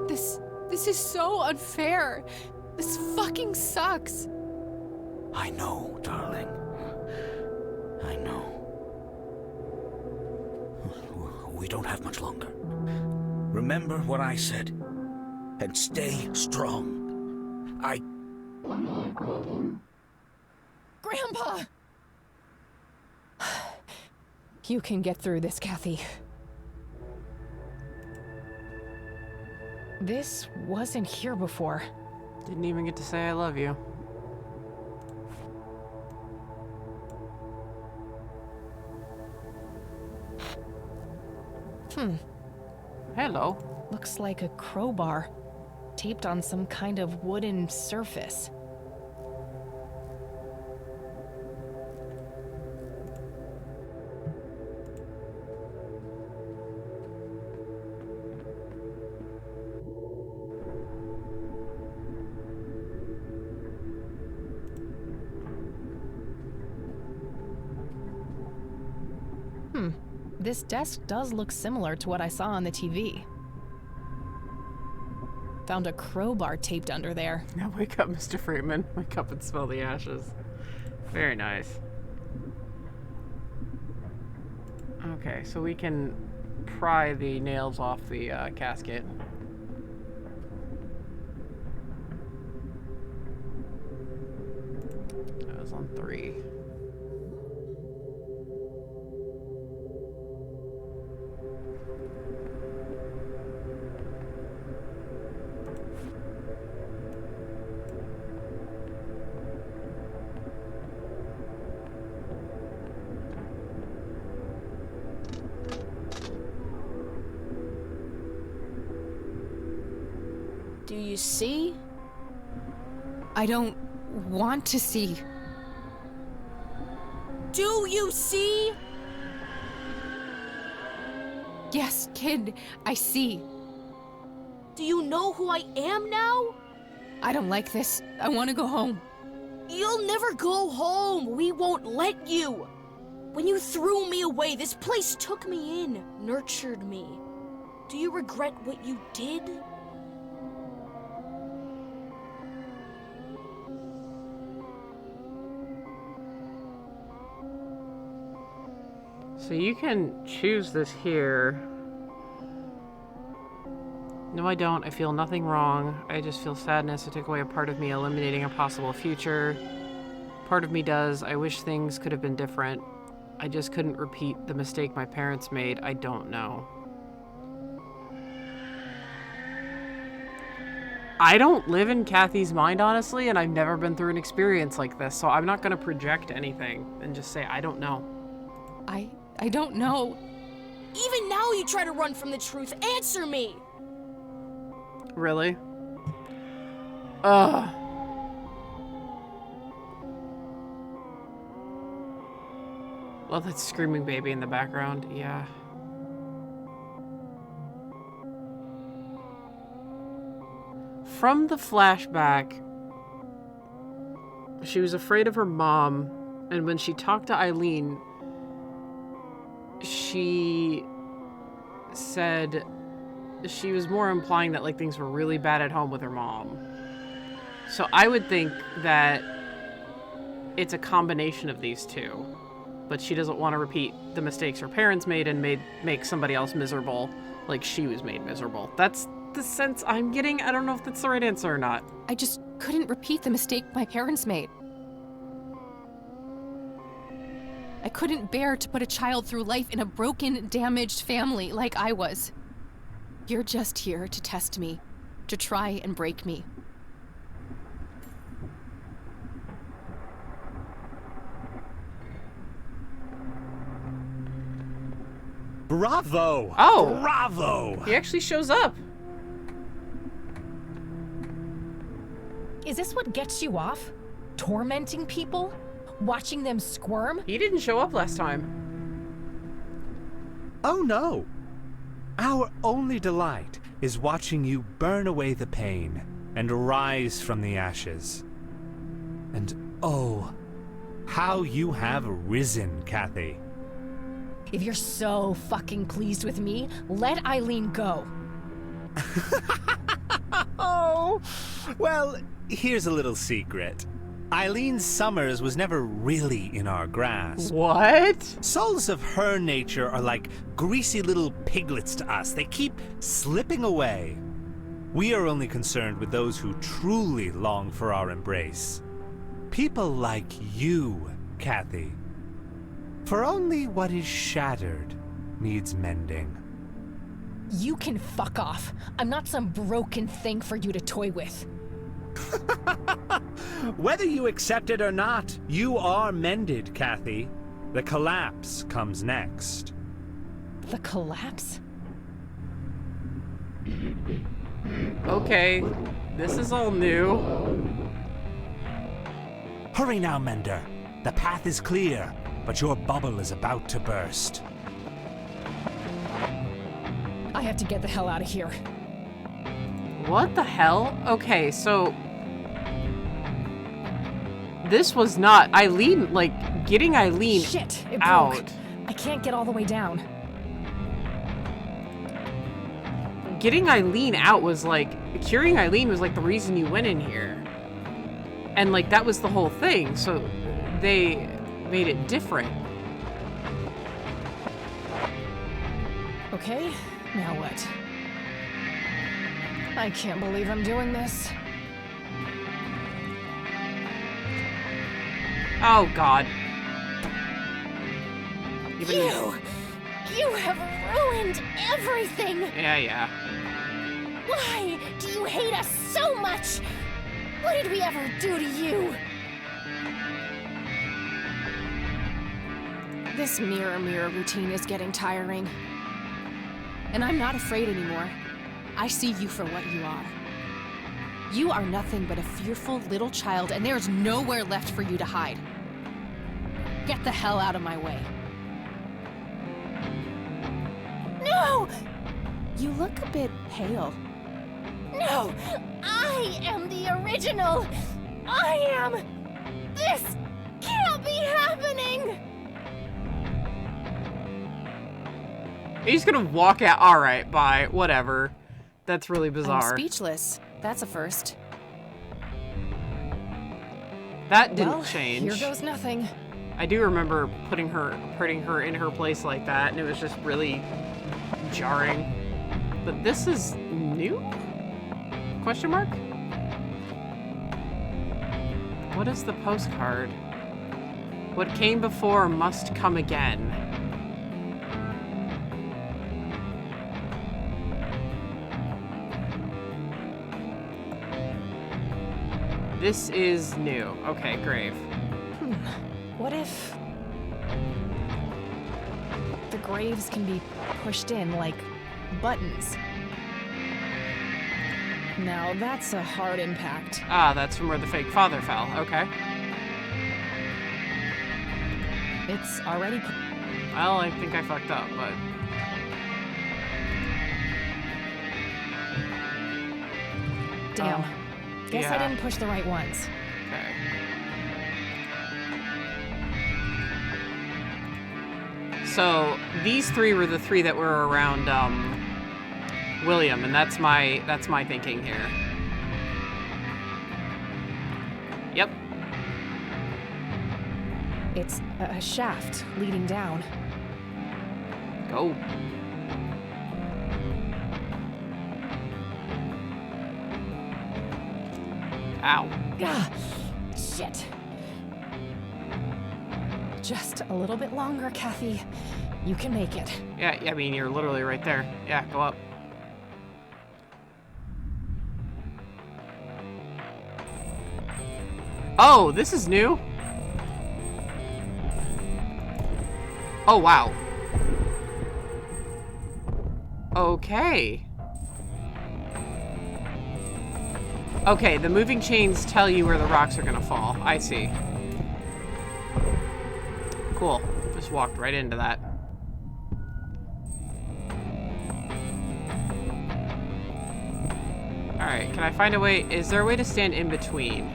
This is so unfair. This fucking sucks. I know, darling. I know. We don't have much longer. Remember what I said, and stay strong. Grandpa! You can get through this, Kathy. This wasn't here before. Didn't even get to say I love you. Hello. Looks like a crowbar, taped on some kind of wooden surface. This desk does look similar to what I saw on the TV. Found a crowbar taped under there. Now wake up, Mr. Freeman. Wake up and smell the ashes. Very nice. Okay, so we can pry the nails off the casket. That was on 3. Do you see? I don't want to see. Do you see? Yes, kid, I see. Do you know who I am now? I don't like this. I want to go home. You'll never go home. We won't let you. When you threw me away, this place took me in, nurtured me. Do you regret what you did? So you can choose this here. No, I don't. I feel nothing wrong. I just feel sadness. It took away a part of me, eliminating a possible future. Part of me does. I wish things could have been different. I just couldn't repeat the mistake my parents made. I don't know. I don't live in Kathy's mind, honestly, and I've never been through an experience like this, so I'm not going to project anything and just say, I don't know. I don't know. Even now you try to run from the truth. Answer me! Really? Ugh. Love that screaming baby in the background. Yeah. From the flashback, she was afraid of her mom, and when she talked to Eileen, she said she was more implying that like things were really bad at home with her mom. So I would think that it's a combination of these two, but she doesn't want to repeat the mistakes her parents made and make somebody else miserable like she was made miserable. That's the sense I'm getting. I don't know if that's the right answer or not. I just couldn't repeat the mistake my parents made. I couldn't bear to put a child through life in a broken, damaged family like I was. You're just here to test me, to try and break me. Bravo! Oh! Bravo! He actually shows up. Is this what gets you off? tormenting people? Watching them squirm? He didn't show up last time. Oh no! Our only delight is watching you burn away the pain and rise from the ashes. And oh, how you have risen, Kathy. If you're so fucking pleased with me, let Eileen go. Oh, well, here's a little secret. Eileen Summers was never really in our grasp. What? Souls of her nature are like greasy little piglets to us. They keep slipping away. We are only concerned with those who truly long for our embrace. People like you, Kathy. For only what is shattered needs mending. You can fuck off. I'm not some broken thing for you to toy with. Whether you accept it or not, you are mended, Kathy. The collapse comes next. The collapse? Okay, this is all new. Hurry now, Mender. The path is clear, but your bubble is about to burst. I have to get the hell out of here. What the hell? Okay, so this was not Eileen, like getting Eileen Shit, it out. broke. I can't get all the way down. Getting Eileen out was like, curing Eileen was like the reason you went in here. And like that was the whole thing, so they made it different. Okay, now what? I can't believe I'm doing this. Oh god. You have ruined everything! Yeah. Why do you hate us so much? What did we ever do to you? This mirror routine is getting tiring. And I'm not afraid anymore. I see you for what you are. You are nothing but a fearful little child, and there's nowhere left for you to hide. Get the hell out of my way. No! You look a bit pale. No! I am the original! I am... This can't be happening! He's gonna walk out. Alright, bye. Whatever. That's really bizarre. I'm speechless. That's a first. That didn't Well, change. Here goes nothing. I do remember putting her in her place like that, and it was just really jarring. But this is new? Question mark? What is the postcard? What came before must come again. This is new. Okay, grave. What if... the graves can be pushed in like buttons? Now that's a hard impact. Ah, that's from where the fake father fell. Okay. It's already... Well, I think I fucked up, but... Damn. Guess yeah. I didn't push the right ones. Okay. So, these three were the three that were around, William, and that's my thinking here. Yep. It's a shaft leading down. Go. Ow. Ah, shit. Just a little bit longer, Kathy. You can make it. Yeah, I mean, you're literally right there. Yeah, go up. Oh, this is new? Oh, wow. Okay. Okay, the moving chains tell you where the rocks are gonna fall. I see. Cool. Just walked right into that. Alright, can I find a way? Is there a way to stand in between?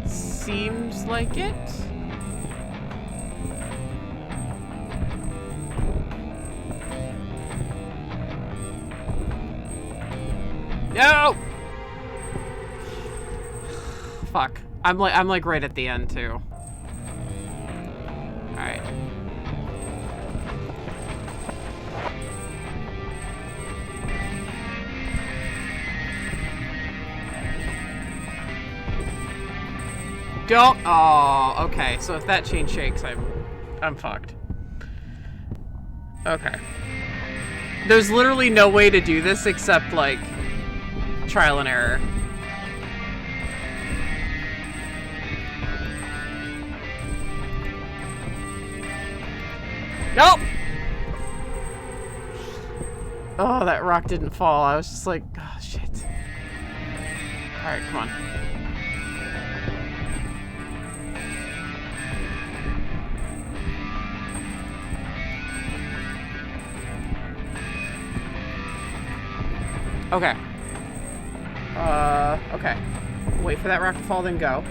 Seems like it. No! Fuck. I'm like right at the end too. Alright. Don't. Oh, okay. So if that chain shakes, I'm fucked. Okay. There's literally no way to do this except like trial and error. Nope. Oh, that rock didn't fall. I was just like, oh shit. All right, come on. Okay. Okay. Wait for that rock to fall, then go.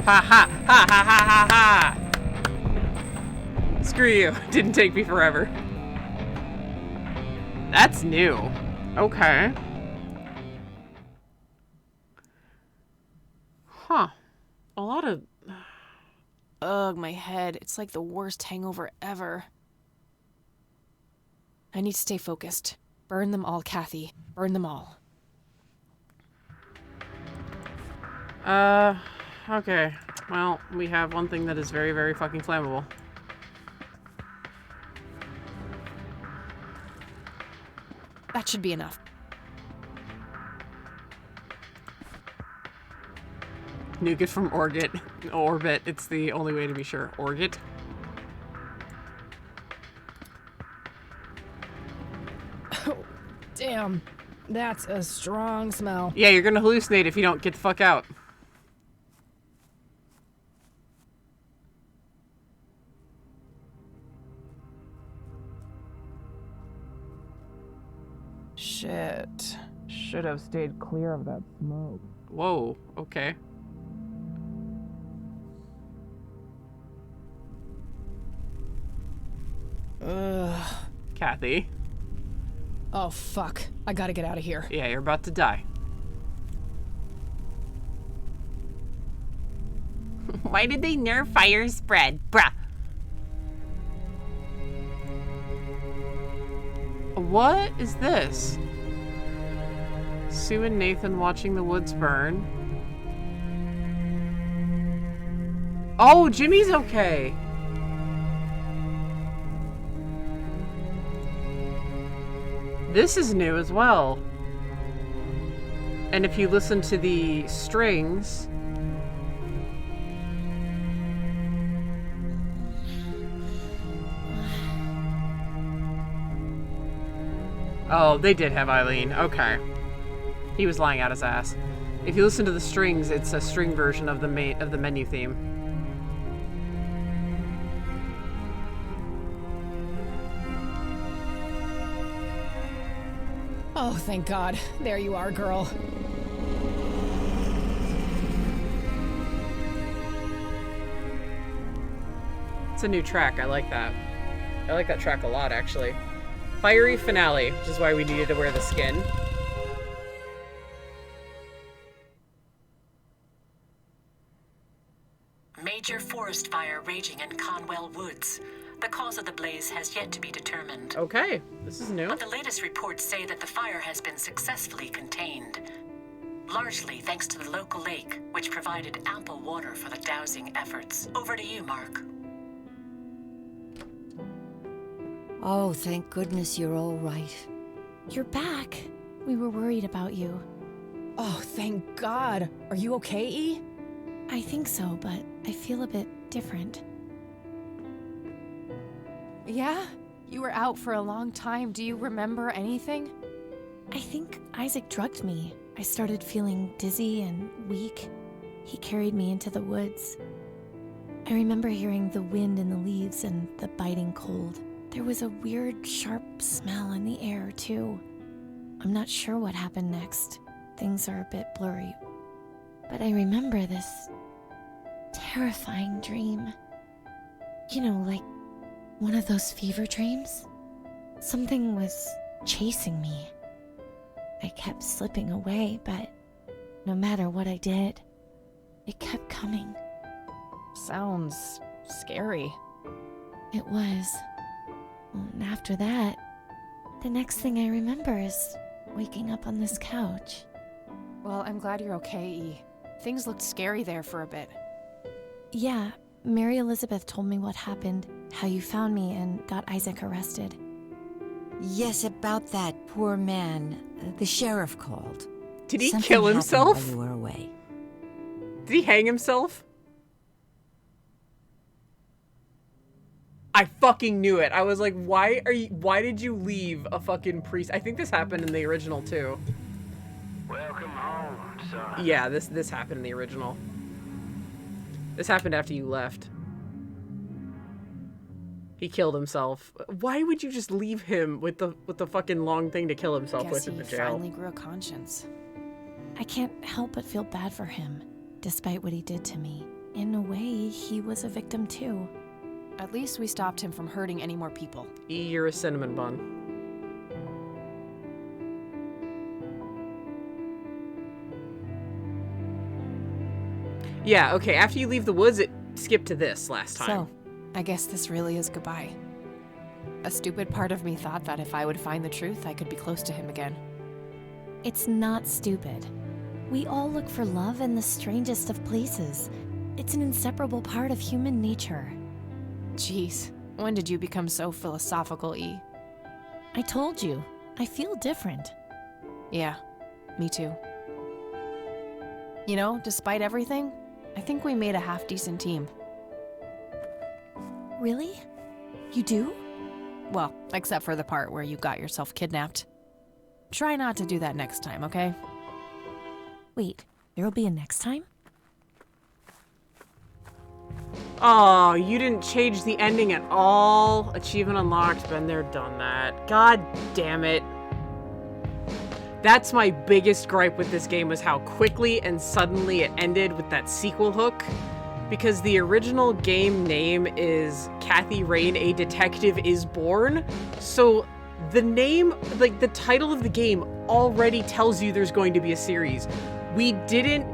Ha ha! Ha ha ha ha ha! Screw you. Didn't take me forever. That's new. Okay. Huh. A lot of... Ugh, my head. It's like the worst hangover ever. I need to stay focused. Burn them all, Kathy. Burn them all. Okay. Well, we have one thing that is very, very fucking flammable. That should be enough. Nuke it from orbit. It's the only way to be sure. Orbit. Damn. That's a strong smell. Yeah, you're gonna hallucinate if you don't get the fuck out. Shit. Should have stayed clear of that smoke. Whoa, okay. Ugh. Kathy. Oh, fuck. I gotta get out of here. Yeah, you're about to die. Why did they nerf fire spread? Bruh. What is this? Sue and Nathan watching the woods burn. Oh, Jimmy's okay. This is new as well. And if you listen to the strings... Oh, they did have Eileen. Okay. He was lying out his ass. If you listen to the strings, it's a string version of the menu theme. Oh, thank God. There you are, girl. It's a new track. I like that. I like that track a lot, actually. Fiery Finale, which is why we needed to wear the skin. Major forest fire raging in Conwell Woods. The cause of the blaze has yet to be determined. Okay, this is new. But the latest reports say that the fire has been successfully contained. Largely thanks to the local lake, which provided ample water for the dousing efforts. Over to you, Mark. Oh, thank goodness you're all right. You're back. We were worried about you. Oh, thank God. Are you okay, E? I think so, but I feel a bit different. Yeah? You were out for a long time. Do you remember anything? I think Isaac drugged me. I started feeling dizzy and weak. He carried me into the woods. I remember hearing the wind in the leaves and the biting cold. There was a weird, sharp smell in the air, too. I'm not sure what happened next. Things are a bit blurry. But I remember this terrifying dream. You know, like one of those fever dreams. Something was chasing me. I kept slipping away, but no matter what I did, it kept coming. Sounds scary. It was. And after that, the next thing I remember is waking up on this couch. Well, I'm glad you're okay, E. Things looked scary there for a bit. Yeah, Mary Elizabeth told me what happened, how you found me and got Isaac arrested. Yes, about that poor man. The sheriff called. Did he Something kill happened himself? while you were away. Did he hang himself? I fucking knew it. I was like, why did you leave a fucking priest? I think this happened in the original too. Welcome home, son. Yeah, this happened in the original. This happened after you left. He killed himself. Why would you just leave him with the fucking long thing to kill himself with in the jail? Finally grew a conscience. I can't help but feel bad for him, despite what he did to me. In a way, he was a victim too. At least we stopped him from hurting any more people. E, you're a cinnamon bun. Yeah, okay, after you leave the woods, it skipped to this last time. So, I guess this really is goodbye. A stupid part of me thought that if I would find the truth, I could be close to him again. It's not stupid. We all look for love in the strangest of places. It's an inseparable part of human nature. Jeez, when did you become so philosophical, E? I told you, I feel different. Yeah, me too. You know, despite everything, I think we made a half-decent team. Really? You do? Well, except for the part where you got yourself kidnapped. Try not to do that next time, okay? Wait, there'll be a next time? Oh, you didn't change the ending at all. Achievement unlocked. Been there, done that. God damn it. That's my biggest gripe with this game, was how quickly and suddenly it ended with that sequel hook. Because the original game name is Kathy Rain, A Detective is Born. So the name, like the title of the game already tells you there's going to be a series. We didn't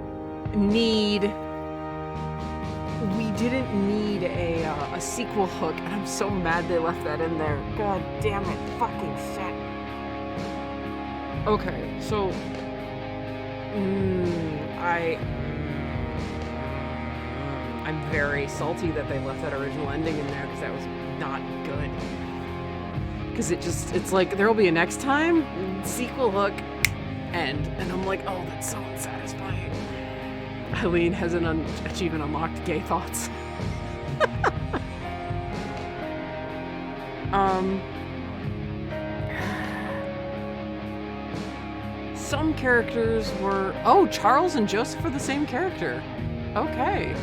need a sequel hook, and I'm so mad they left that in there. God damn it, fucking shit. Okay, so I'm very salty that they left that original ending in there, because that was not good. Because it's like, there'll be a next time, sequel hook, end. And I'm like, oh, that's so unsatisfying. Eileen has an achievement unlocked, gay thoughts. Some characters were... Oh, Charles and Joseph are the same character. Okay.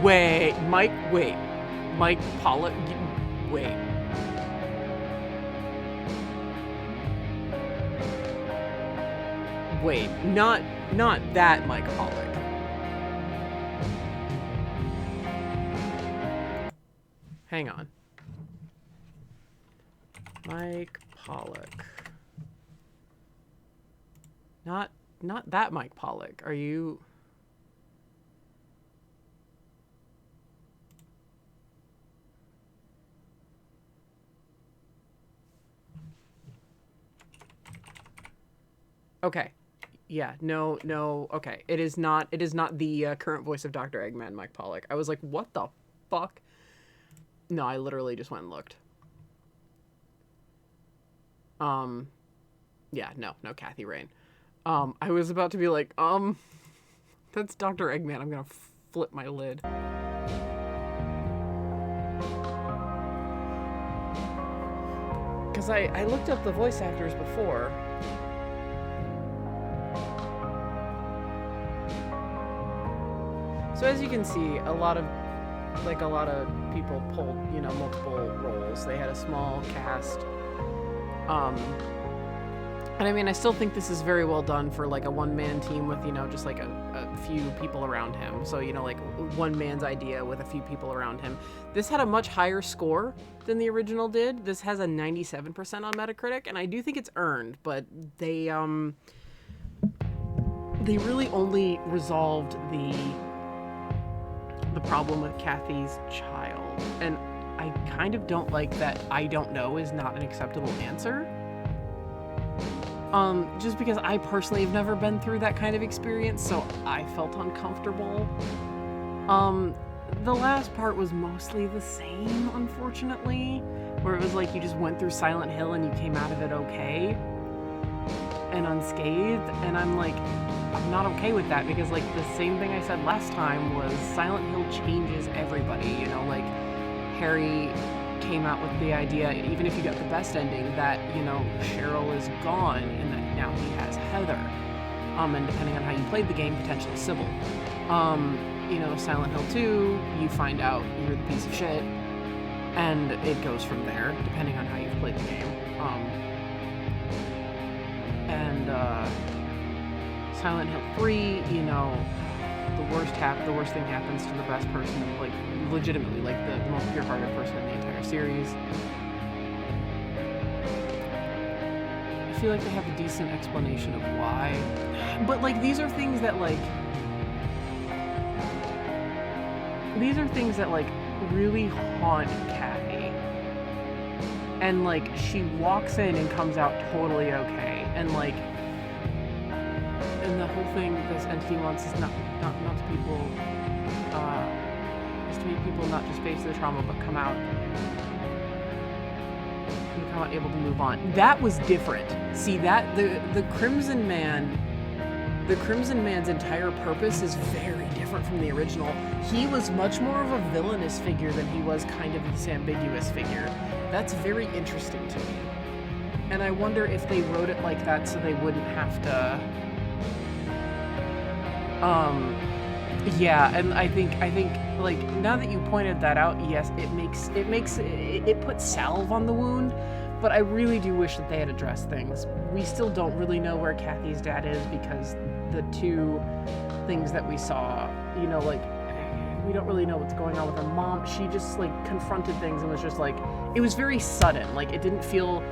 Mike Pollock, wait. Wait, not that Mike Pollock. Hang on. Mike Pollock. Not that Mike Pollock. Are you... Okay. Yeah, no, okay. It is not the current voice of Dr. Eggman, Mike Pollock. I was like, what the fuck? No, I literally just went and looked. Yeah, no, Kathy Rain. I was about to be like, that's Dr. Eggman. I'm gonna flip my lid. Because I looked up the voice actors before. So as you can see, a lot of people pulled, you know, multiple roles. They had a small cast. And I mean, I still think this is very well done for like a one-man team with, you know, just like a few people around him. So, you know, like one man's idea with a few people around him. This had a much higher score than the original did. This has a 97% on Metacritic, and I do think it's earned, but they really only resolved the problem with Kathy's child. And I kind of don't like that I don't know is not an acceptable answer. Just because I personally have never been through that kind of experience, so I felt uncomfortable. The last part was mostly the same, unfortunately, where it was like you just went through Silent Hill and you came out of it okay and unscathed, and I'm like, I'm not okay with that, because like the same thing I said last time was Silent Hill changes everybody, you know, like Harry came out with the idea, even if you get the best ending, that, you know, Cheryl is gone and that now he has Heather. And depending on how you played the game, potentially Sybil. You know, Silent Hill 2, you find out you're the piece of shit, and it goes from there, depending on how you've played the game. Silent Hill 3, you know, the worst thing happens to the best person, like, legitimately, like, the most pure-hearted person in the entire series. I feel like they have a decent explanation of why. But, like, these are things that, like, really haunt Kathy. And, like, she walks in and comes out totally okay. And, like, and the whole thing this entity wants is not to people, is to make people not just face the trauma, but come out able to move on. That was different. See, that the Crimson Man's entire purpose is very different from the original. He was much more of a villainous figure than he was kind of this ambiguous figure. That's very interesting to me. And I wonder if they wrote it like that so they wouldn't have to. Yeah, and I think like now that you pointed that out, yes, it puts salve on the wound, but I really do wish that they had addressed things. We still don't really know where Kathy's dad is, because the two things that we saw, you know, like, we don't really know what's going on with her mom. She just like confronted things and was just like, it was very sudden. Like, it didn't feel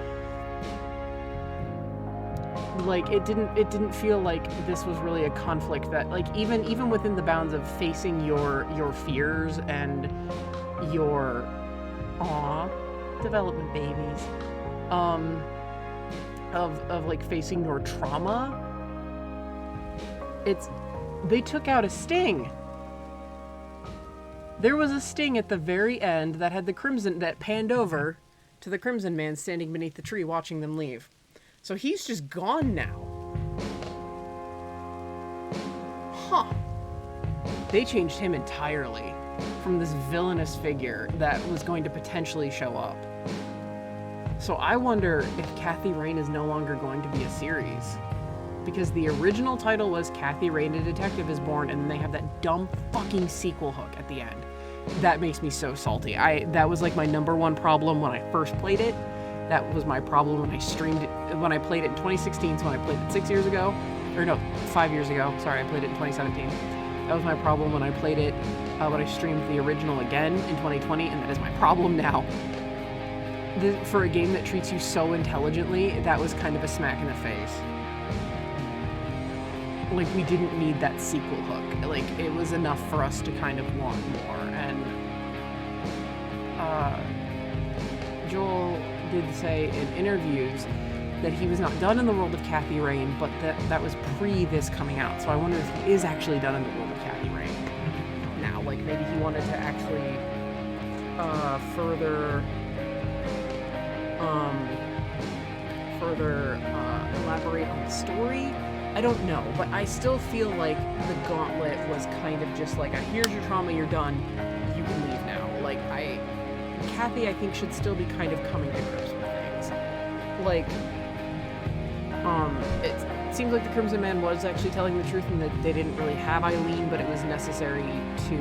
like it didn't feel like this was really a conflict that, like, even within the bounds of facing your fears and your development babies, of like facing your trauma, they took out a sting. There was a sting at the very end that had that panned over to the Crimson Man standing beneath the tree watching them leave. So he's just gone now. Huh. They changed him entirely from this villainous figure that was going to potentially show up. So I wonder if Kathy Rain is no longer going to be a series. Because the original title was Kathy Rain, a Detective is Born, and then they have that dumb fucking sequel hook at the end. That makes me so salty. That was like my number one problem when I first played it. That was my problem when I streamed it, when I played it in 2016, so when I played it 6 years ago, or no, 5 years ago, sorry, I played it in 2017. That was my problem when I played it, when I streamed the original again in 2020, and that is my problem now. For a game that treats you so intelligently, that was kind of a smack in the face. Like, we didn't need that sequel hook. Like, it was enough for us to kind of want more, and Joel did say in interviews that he was not done in the world of Kathy Rain, but that was pre this coming out. So I wonder if he is actually done in the world of Kathy Rain now. Like, maybe he wanted to actually further elaborate on the story. I don't know, but I still feel like the gauntlet was kind of just like, here's your trauma, you're done, you can leave now. Like, Kathy, I think, should still be kind of coming to grips with things. like, it seems like the Crimson Man was actually telling the truth and that they didn't really have Eileen, but it was necessary to...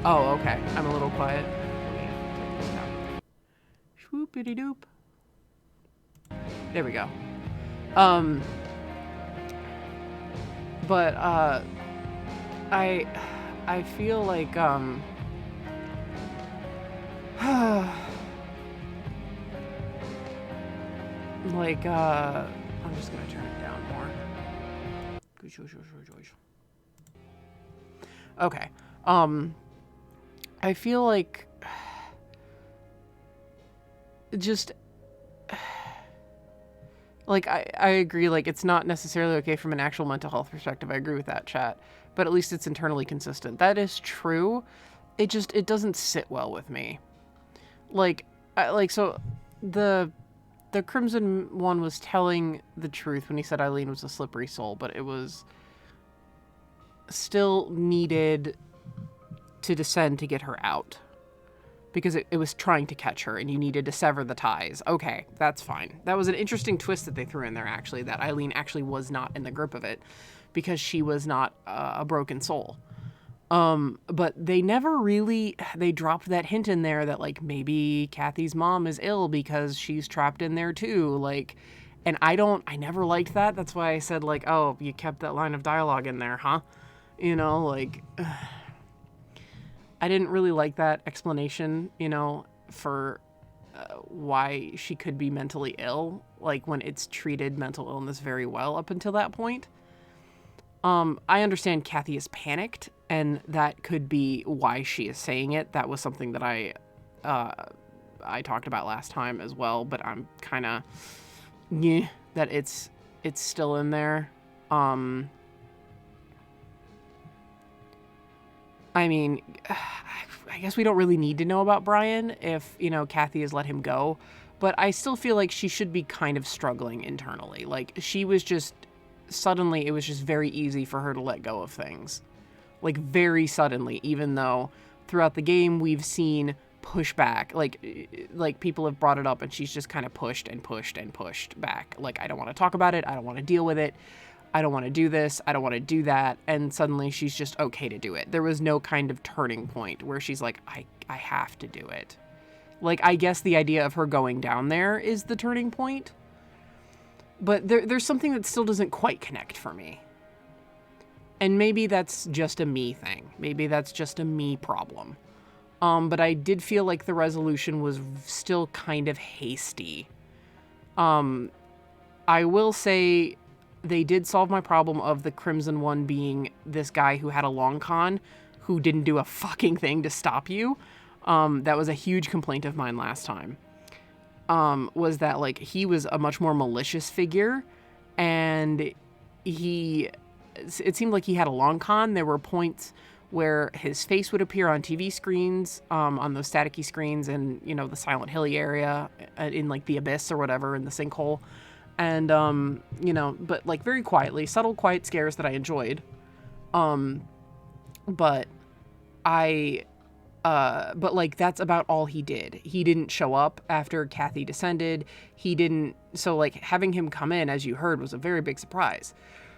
Oh, okay. I'm a little quiet. Let me take this down. Swoopity doop. There we go. But, I feel like, like, I'm just gonna turn it down more. Okay. I feel like just like I agree, like it's not necessarily okay from an actual mental health perspective. I agree with that, chat. But at least it's internally consistent. That is true. It doesn't sit well with me. Like so the Crimson one was telling the truth when he said Eileen was a slippery soul, but it was still needed to descend to get her out. Because it was trying to catch her and you needed to sever the ties. Okay, that's fine. That was an interesting twist that they threw in there, actually, that Eileen actually was not in the grip of it because she was not a broken soul. But they never really, they dropped that hint in there that, like, maybe Kathy's mom is ill because she's trapped in there too. Like, and I never liked that. That's why I said, like, oh, you kept that line of dialogue in there, huh? You know, like... I didn't really like that explanation, you know, for why she could be mentally ill, like when it's treated mental illness very well up until that point. I understand Kathy is panicked, and that could be why she is saying it. That was something that I talked about last time as well, but I'm kind of that it's still in there. I mean, I guess we don't really need to know about Brian if, you know, Kathy has let him go. But I still feel like she should be kind of struggling internally. Like, she was just... Suddenly, it was just very easy for her to let go of things. Like, very suddenly, even though throughout the game we've seen pushback. Like, people have brought it up and she's just kind of pushed and pushed and pushed back. Like, I don't want to talk about it. I don't want to deal with it. I don't want to do this, I don't want to do that, and suddenly she's just okay to do it. There was no kind of turning point where she's like, I have to do it. Like, I guess the idea of her going down there is the turning point, but there's something that still doesn't quite connect for me. And maybe that's just a me thing. Maybe that's just a me problem. But I did feel like the resolution was still kind of hasty. I will say... They did solve my problem of the Crimson one being this guy who had a long con who didn't do a fucking thing to stop you. That was a huge complaint of mine last time. Was that, like, he was a much more malicious figure, and it seemed like he had a long con. There were points where his face would appear on TV screens, on those staticky screens in, you know, the Silent Hilly area, in, like, the abyss or whatever, in the sinkhole. And, you know, but, like, very quietly, subtle, quiet scares that I enjoyed. But like, that's about all he did. He didn't show up after Kathy descended. So, like, having him come in, as you heard, was a very big surprise.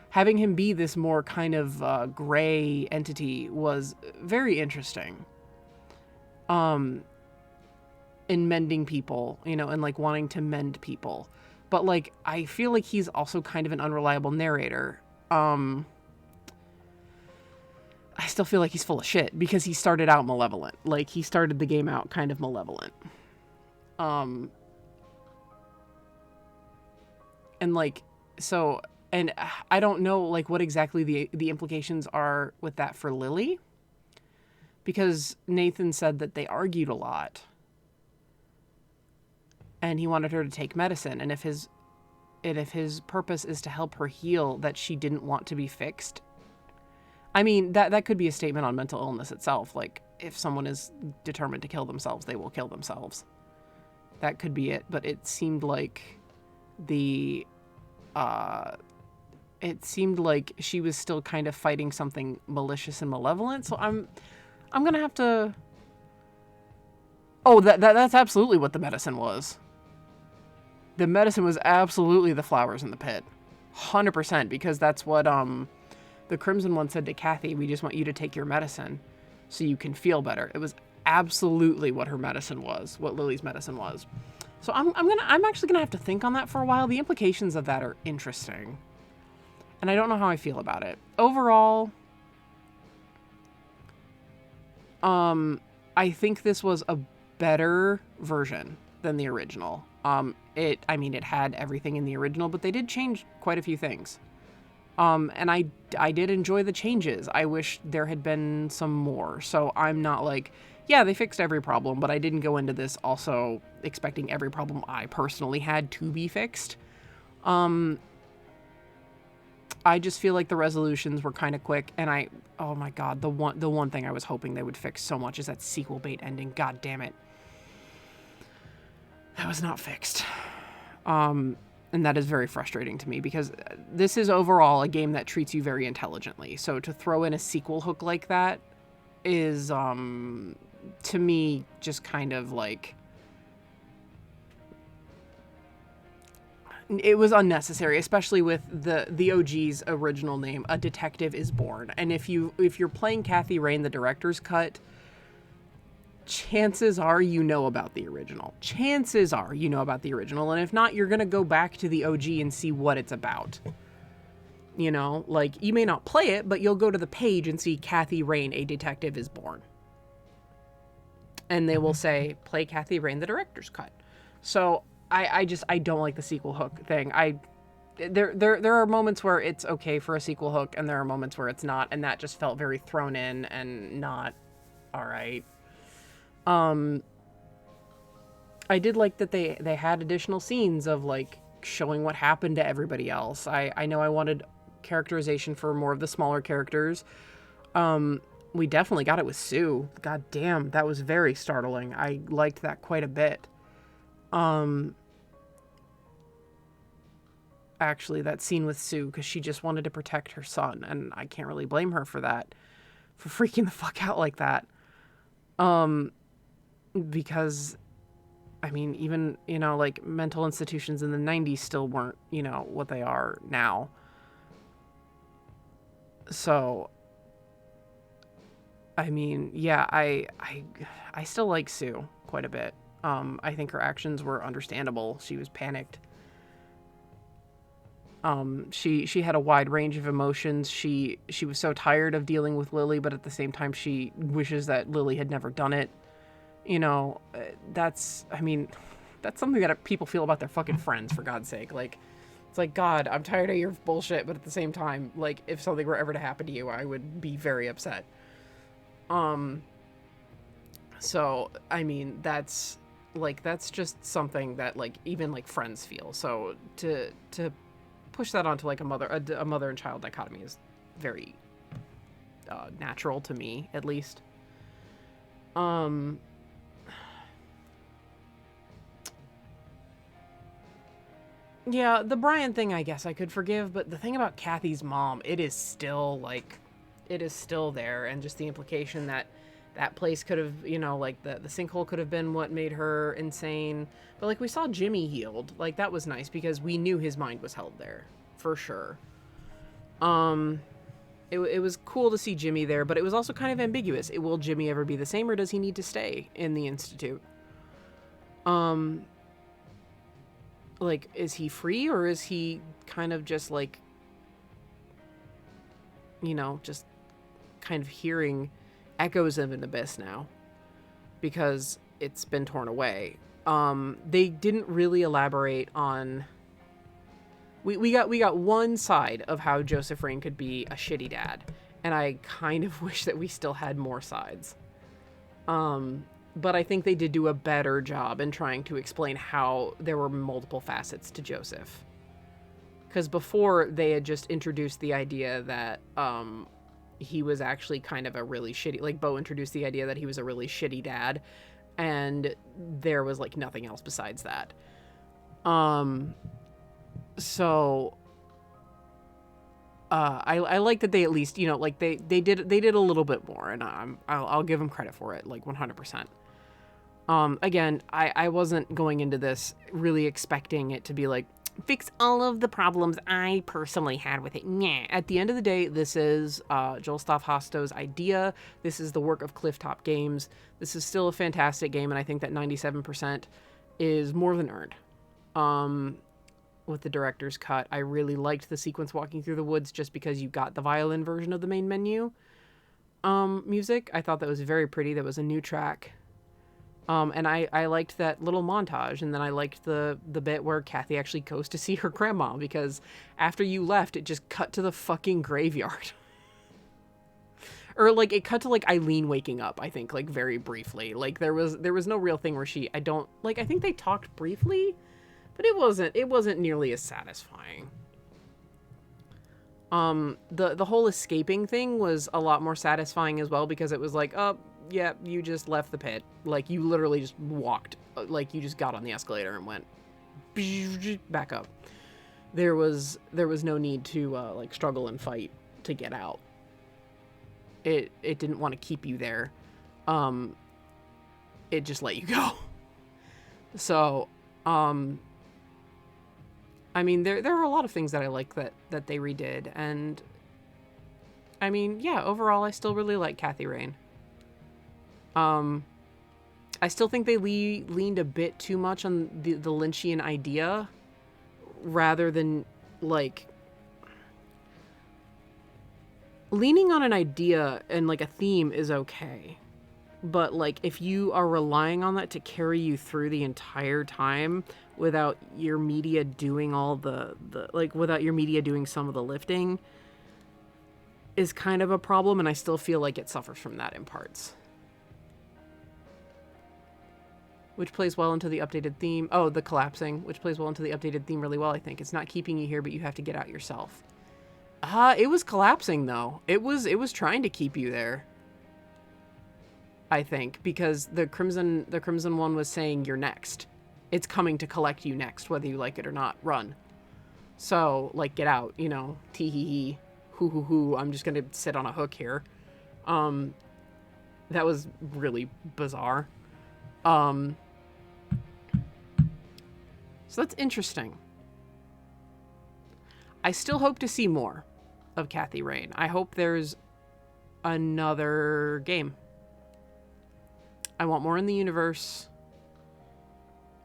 Having him be this more kind of, gray entity was very interesting. In mending people, you know, and, like, wanting to mend people. But, like, I feel like he's also kind of an unreliable narrator. I still feel like he's full of shit because he started out malevolent. Like, he started the game out kind of malevolent. And, like, so, and I don't know, like, what exactly the implications are with that for Lily. Because Nathan said that they argued a lot. And he wanted her to take medicine. And if his purpose is to help her heal, that she didn't want to be fixed. I mean, that could be a statement on mental illness itself. Like, if someone is determined to kill themselves, they will kill themselves. That could be it. But it seemed like she was still kind of fighting something malicious and malevolent. So I'm gonna have to... Oh, that's absolutely what the medicine was. the medicine was absolutely the flowers in the pit. 100%, because that's what the Crimson One said to Kathy. We just want you to take your medicine so you can feel better. It was absolutely what her medicine was, what Lily's medicine was. So I'm actually gonna have to think on that for a while. The implications of that are interesting, and I don't know how I feel about it. Overall, I think this was a better version than the original. It had everything in the original, but they did change quite a few things. And I did enjoy the changes. I wish there had been some more. So I'm not like, yeah, they fixed every problem, but I didn't go into this also expecting every problem I personally had to be fixed. I just feel like the resolutions were kind of quick, and oh my god, the one thing I was hoping they would fix so much is that sequel bait ending. God damn it. That was not fixed. And that is very frustrating to me, because this is overall a game that treats you very intelligently. So to throw in a sequel hook like that is, to me, just kind of like... It was unnecessary, especially with the OG's original name, A Detective is Born. And if you're playing Kathy Rain, the director's cut, chances are you know about the original. Chances are you know about the original. And if not, you're going to go back to the OG and see what it's about. You know, like, you may not play it, but you'll go to the page and see Kathy Rain, A Detective is Born. And they will say, play Kathy Rain, the director's cut. So I don't like the sequel hook thing. There are moments where it's okay for a sequel hook, and there are moments where it's not, and that just felt very thrown in and not all right. I did like that they had additional scenes of, like, showing what happened to everybody else. I know I wanted characterization for more of the smaller characters. We definitely got it with Sue. God damn, that was very startling. I liked that quite a bit. Actually, that scene with Sue, because she just wanted to protect her son, and I can't really blame her for that, for freaking the fuck out like that. Because, I mean, even, you know, like, mental institutions in the 90s still weren't, you know, what they are now. So, I mean, yeah, I still like Sue quite a bit. I think her actions were understandable. She was panicked. She had a wide range of emotions. She was so tired of dealing with Lily, but at the same time, she wishes that Lily had never done it. You know, that's something that people feel about their fucking friends, for God's sake. Like, it's like, God, I'm tired of your bullshit, but at the same time, like, if something were ever to happen to you, I would be very upset. So, I mean, that's just something that, like, even, like, friends feel. So to push that onto, like, a mother and child dichotomy is very natural to me, at least. Yeah, the Brian thing, I guess I could forgive, but the thing about Kathy's mom, it is still there, and just the implication that place could have, you know, like, the sinkhole could have been what made her insane. But, like, we saw Jimmy healed. Like, that was nice, because we knew his mind was held there, for sure. It was cool to see Jimmy there, but it was also kind of ambiguous. Will Jimmy ever be the same, or does he need to stay in the Institute? Like, is he free, or is he kind of just, like, you know, just kind of hearing echoes of an abyss now, because it's been torn away. They didn't really elaborate on... We got one side of how Joseph Rain could be a shitty dad, and I kind of wish that we still had more sides. But I think they did do a better job in trying to explain how there were multiple facets to Joseph. Because before, they had just introduced the idea that he was actually kind of a really shitty... Like, Bo introduced the idea that he was a really shitty dad, and there was, like, nothing else besides that. So... I like that they at least, you know, like, they did a little bit more, and I'll give them credit for it, like, 100%. Again, I wasn't going into this really expecting it to be like, fix all of the problems I personally had with it. Nah. At the end of the day, this is Joel Stoff-Hosto's idea. This is the work of Clifftop Games. This is still a fantastic game, and I think that 97% is more than earned. With the director's cut, I really liked the sequence walking through the woods just because you got the violin version of the main menu music. I thought that was very pretty. That was a new track. And I liked that little montage, and then I liked the bit where Kathy actually goes to see her grandma, because after you left, it just cut to the fucking graveyard. Or, like, it cut to, like, Eileen waking up, I think, like, very briefly. Like, there was no real thing where I think they talked briefly, but it wasn't nearly as satisfying. The whole escaping thing was a lot more satisfying as well, because it was like, oh, yeah, you just left the pit. Like, you literally just walked. Like, you just got on the escalator and went back up. There was no need to, like, struggle and fight to get out. It didn't want to keep you there. It just let you go. So, I mean, there are a lot of things that I like that they redid. And, I mean, yeah, overall, I still really like Kathy Rain. I still think they leaned a bit too much on the Lynchian idea rather than, like, leaning on an idea and, like, a theme is okay. But, like, if you are relying on that to carry you through the entire time without your media doing without your media doing some of the lifting, is kind of a problem, and I still feel like it suffers from that in parts. Which plays well into the updated theme. Oh, the collapsing, which plays well into the updated theme really well, I think. It's not keeping you here, but you have to get out yourself. It was collapsing, though. It was trying to keep you there, I think, because the Crimson one was saying you're next. It's coming to collect you next, whether you like it or not. Run. So, like, get out, you know, tee-hee-hee, hoo-hoo-hoo, I'm just gonna sit on a hook here. That was really bizarre. So that's interesting. I still hope to see more of Kathy Rain. I hope there's another game. I want more in the universe.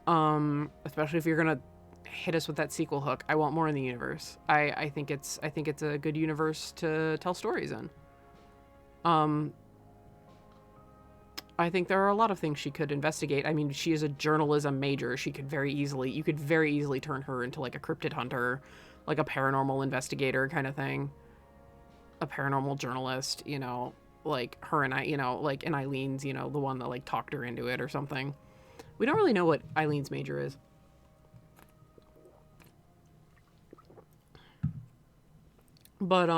Especially if you're gonna hit us with that sequel hook. I want more in the universe. I think it's a good universe to tell stories in. I think there are a lot of things she could investigate. I mean, she is a journalism major. You could very easily turn her into, like, a cryptid hunter, like a paranormal investigator kind of thing. A paranormal journalist, you know, like her and and Eileen's, you know, the one that, like, talked her into it or something. We don't really know what Eileen's major is. But,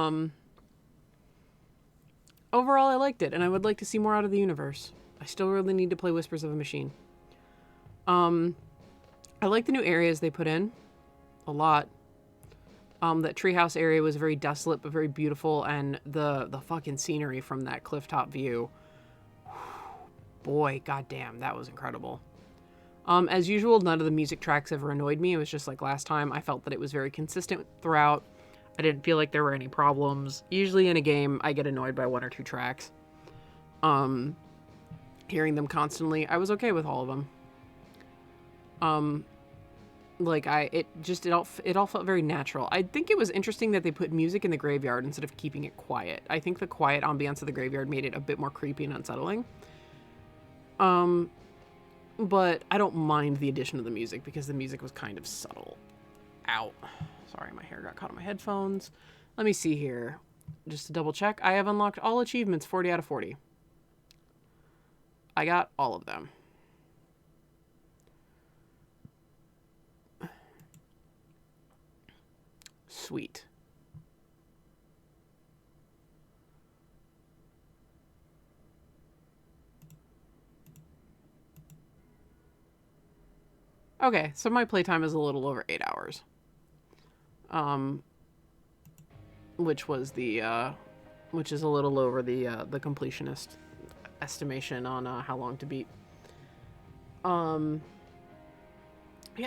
overall I liked it, and I would like to see more out of the universe. I still really need to play Whispers of a Machine. I like the new areas they put in a lot. That treehouse area was very desolate but very beautiful, and the fucking scenery from that clifftop view. Boy, goddamn, that was incredible. As usual, none of the music tracks ever annoyed me. It was just like last time. I felt that it was very consistent throughout. I didn't feel like there were any problems. Usually in a game, I get annoyed by one or two tracks. Hearing them constantly, I was okay with all of them. It all felt very natural. I think it was interesting that they put music in the graveyard instead of keeping it quiet. I think the quiet ambiance of the graveyard made it a bit more creepy and unsettling. But I don't mind the addition of the music because the music was kind of subtle. Ow. Sorry, my hair got caught on my headphones. Let me see here. Just to double check, I have unlocked all achievements 40 out of 40. I got all of them. Sweet. Okay, so my playtime is a little over 8 hours. Which is a little over the completionist estimation on how long to beat. Yeah,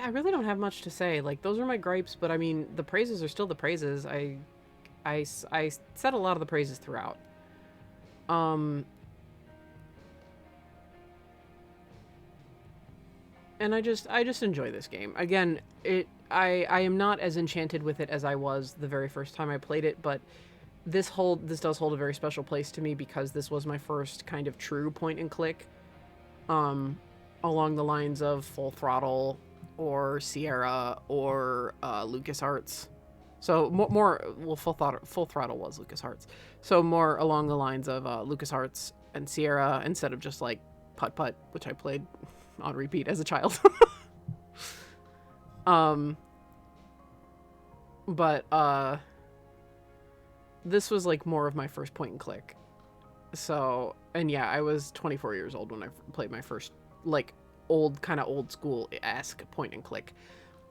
I really don't have much to say. Like, those are my gripes, but I mean, the praises are still the praises. I said a lot of the praises throughout. And I just enjoy this game. Again, I am not as enchanted with it as I was the very first time I played it, but this does hold a very special place to me because this was my first kind of true point and click, along the lines of Full Throttle or Sierra or LucasArts. So Full Throttle was LucasArts. So more along the lines of LucasArts and Sierra instead of just like Putt Putt, which I played on repeat as a child. But this was like more of my first point and click. So, and yeah, I was 24 years old when I played my first like kind of old school-esque point and click.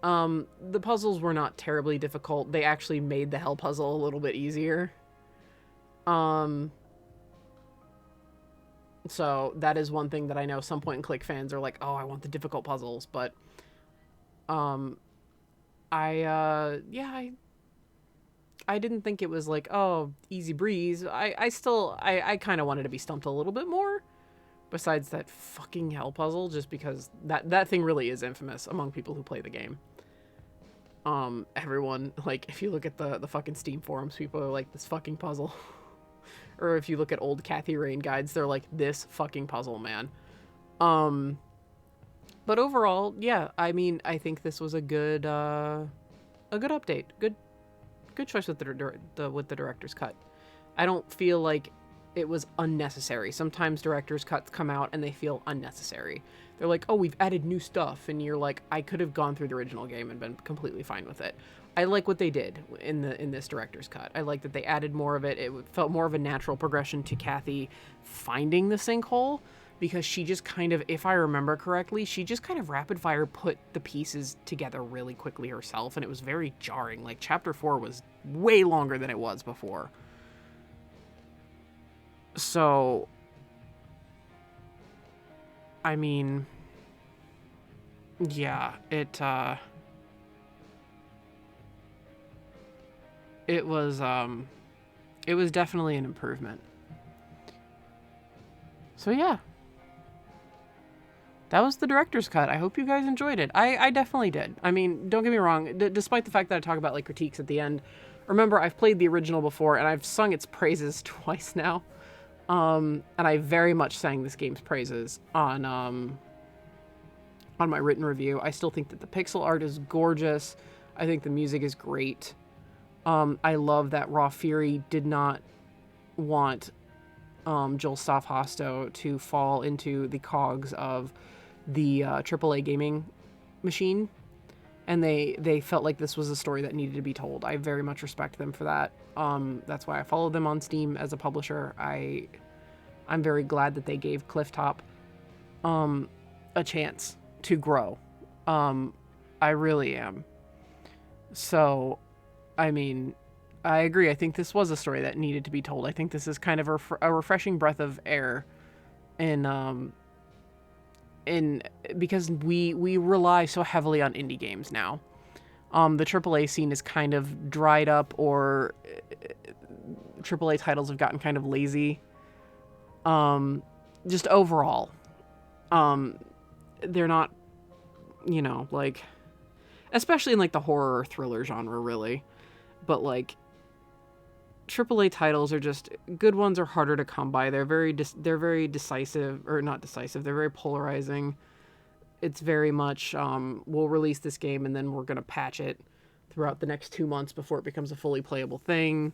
The puzzles were not terribly difficult. They actually made the hell puzzle a little bit easier. So that is one thing that I know some point and click fans are like, oh, I want the difficult puzzles, but I didn't think it was like, oh, easy breeze. I kind of wanted to be stumped a little bit more besides that fucking hell puzzle, just because that thing really is infamous among people who play the game. Everyone, like, if you look at the fucking Steam forums, people are like, this fucking puzzle. Or if you look at old Kathy Rain guides, they're like, this fucking puzzle, man. But overall, yeah, I mean, I think this was a good update. Good choice with the director's cut. I don't feel like it was unnecessary. Sometimes director's cuts come out and they feel unnecessary. They're like, oh, we've added new stuff, and you're like, I could have gone through the original game and been completely fine with it. I like what they did in this director's cut. I like that they added more of it. It felt more of a natural progression to Kathy finding the sinkhole, because she just kind of, if I remember correctly, she just kind of rapid fire put the pieces together really quickly herself, and it was very jarring. Like, chapter 4 was way longer than it was before. So, I mean, yeah, it was definitely an improvement. So yeah, that was the director's cut. I hope you guys enjoyed it. I definitely did. I mean, don't get me wrong, despite the fact that I talk about like critiques at the end, remember, I've played the original before and I've sung its praises twice now. And I very much sang this game's praises on my written review. I still think that the pixel art is gorgeous. I think the music is great. I love that Raw Fury did not want Joel Stoff-Hosto to fall into the cogs of the AAA gaming machine. And they felt like this was a story that needed to be told. I very much respect them for that. That's why I follow them on Steam as a publisher. I'm very glad that they gave Clifftop a chance to grow. I really am. So, I mean, I agree. I think this was a story that needed to be told. I think this is kind of a refreshing breath of air because we rely so heavily on indie games now. The AAA scene is kind of dried up, or AAA titles have gotten kind of lazy. Just overall, they're not, like, especially in like the horror or thriller genre, really. But like, AAA titles are just, good ones are harder to come by. They're very decisive, or not decisive. They're very polarizing. It's very much, we'll release this game and then we're going to patch it throughout the next 2 months before it becomes a fully playable thing,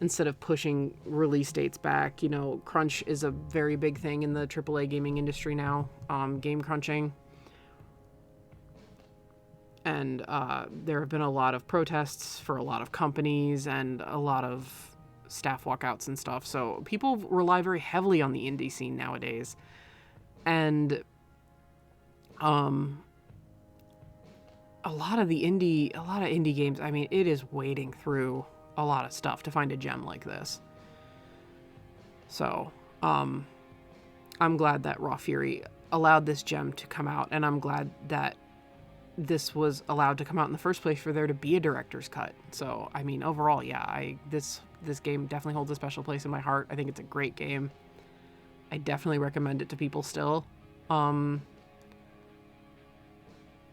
instead of pushing release dates back. Crunch is a very big thing in the AAA gaming industry now, game crunching. And there have been a lot of protests for a lot of companies and a lot of staff walkouts and stuff. So people rely very heavily on the indie scene nowadays. And a lot of indie games, I mean, it is wading through a lot of stuff to find a gem like this. So, I'm glad that Raw Fury allowed this gem to come out, and I'm glad that this was allowed to come out in the first place for there to be a director's cut. So, I mean, overall, yeah, this game definitely holds a special place in my heart. I think it's a great game. I definitely recommend it to people still.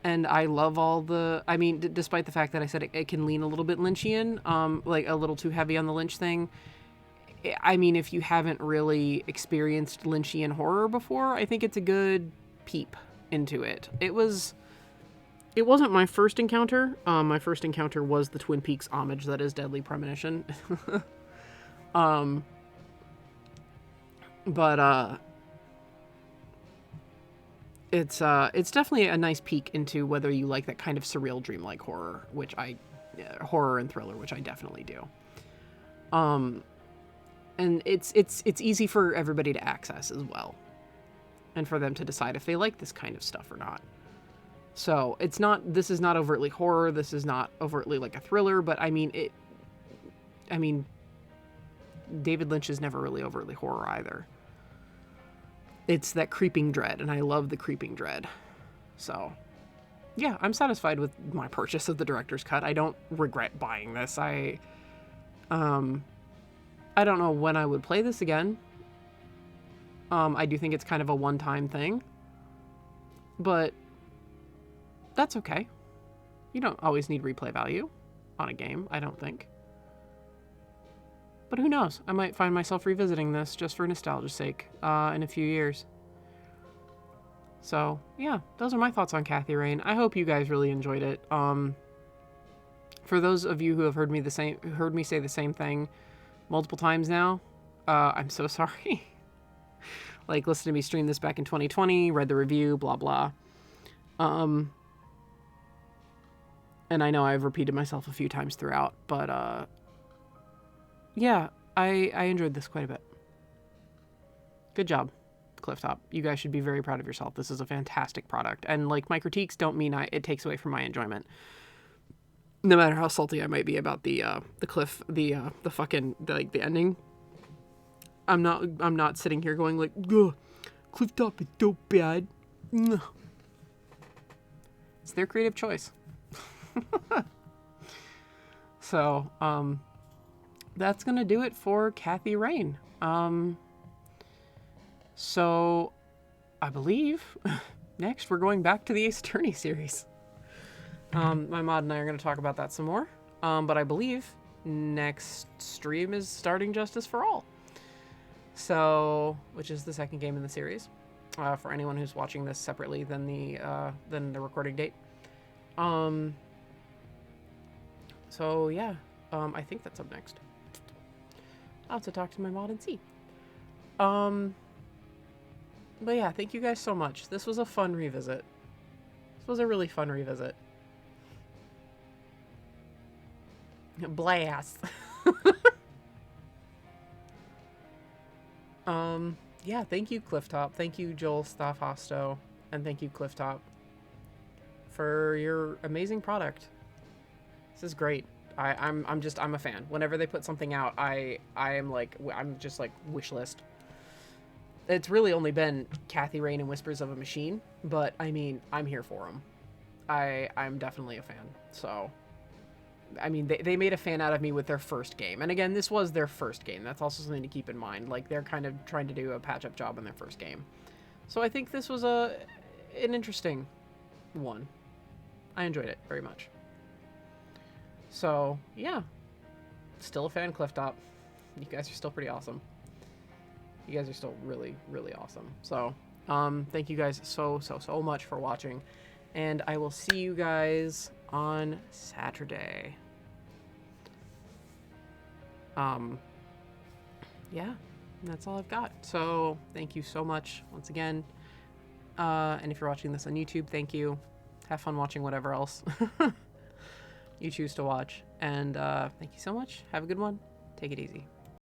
And I love all the, I mean, despite the fact that I said it can lean a little bit Lynchian, like a little too heavy on the Lynch thing. I mean, if you haven't really experienced Lynchian horror before, I think it's a good peep into it. It wasn't my first encounter. My first encounter was the Twin Peaks homage that is Deadly Premonition. But it's definitely a nice peek into whether you like that kind of surreal dreamlike horror, horror and thriller, which I definitely do. And it's easy for everybody to access as well, and for them to decide if they like this kind of stuff or not. So this is not overtly horror. This is not overtly like a thriller, but I mean, David Lynch is never really overtly horror either. It's that creeping dread, and I love the creeping dread. So yeah, I'm satisfied with my purchase of the director's cut. I don't regret buying this. I don't know when I would play this again. I do think it's kind of a one-time thing, but that's okay. You don't always need replay value on a game, I don't think. But who knows? I might find myself revisiting this just for nostalgia's sake in a few years. So, yeah, those are my thoughts on Kathy Rain. I hope you guys really enjoyed it. For those of you who have heard me say the same thing multiple times now, I'm so sorry. Like, listen to me stream this back in 2020, read the review, blah, blah. And I know I've repeated myself a few times throughout, but, yeah, I enjoyed this quite a bit. Good job, Clifftop. You guys should be very proud of yourself. This is a fantastic product. And, like, my critiques don't mean it takes away from my enjoyment. No matter how salty I might be about the ending. I'm not sitting here going like, ugh, Clifftop is so bad. Ugh. It's their creative choice. So, that's gonna do it for Kathy Rain. So I believe next we're going back to the Ace Attorney series. My mod and I are gonna talk about that some more. But I believe next stream is starting Justice for All. So, which is the second game in the series. For anyone who's watching this separately than the recording date. So yeah, I think that's up next. I'll have to talk to my mod and see. But yeah, thank you guys so much. This was a fun revisit. This was a really fun revisit. Blast. Yeah, thank you, Clifftop. Thank you, Joel Staffhosto. And thank you, Clifftop, for your amazing product. This is great. I'm a fan. Whenever they put something out, I'm just like wish list. It's really only been Kathy Rain and Whispers of a Machine, but I mean, I'm here for them. I'm definitely a fan. So, I mean, they made a fan out of me with their first game. And again, this was their first game. That's also something to keep in mind. Like, they're kind of trying to do a patch-up job on their first game. So I think this was an interesting one. I enjoyed it very much. So, yeah. Still a fan, Clifftop. You guys are still pretty awesome. You guys are still really, really awesome. So, thank you guys so much for watching. And I will see you guys on Saturday. Yeah, that's all I've got. So, thank you so much once again. And if you're watching this on YouTube, thank you. Have fun watching whatever else you choose to watch. And thank you so much. Have a good one. Take it easy.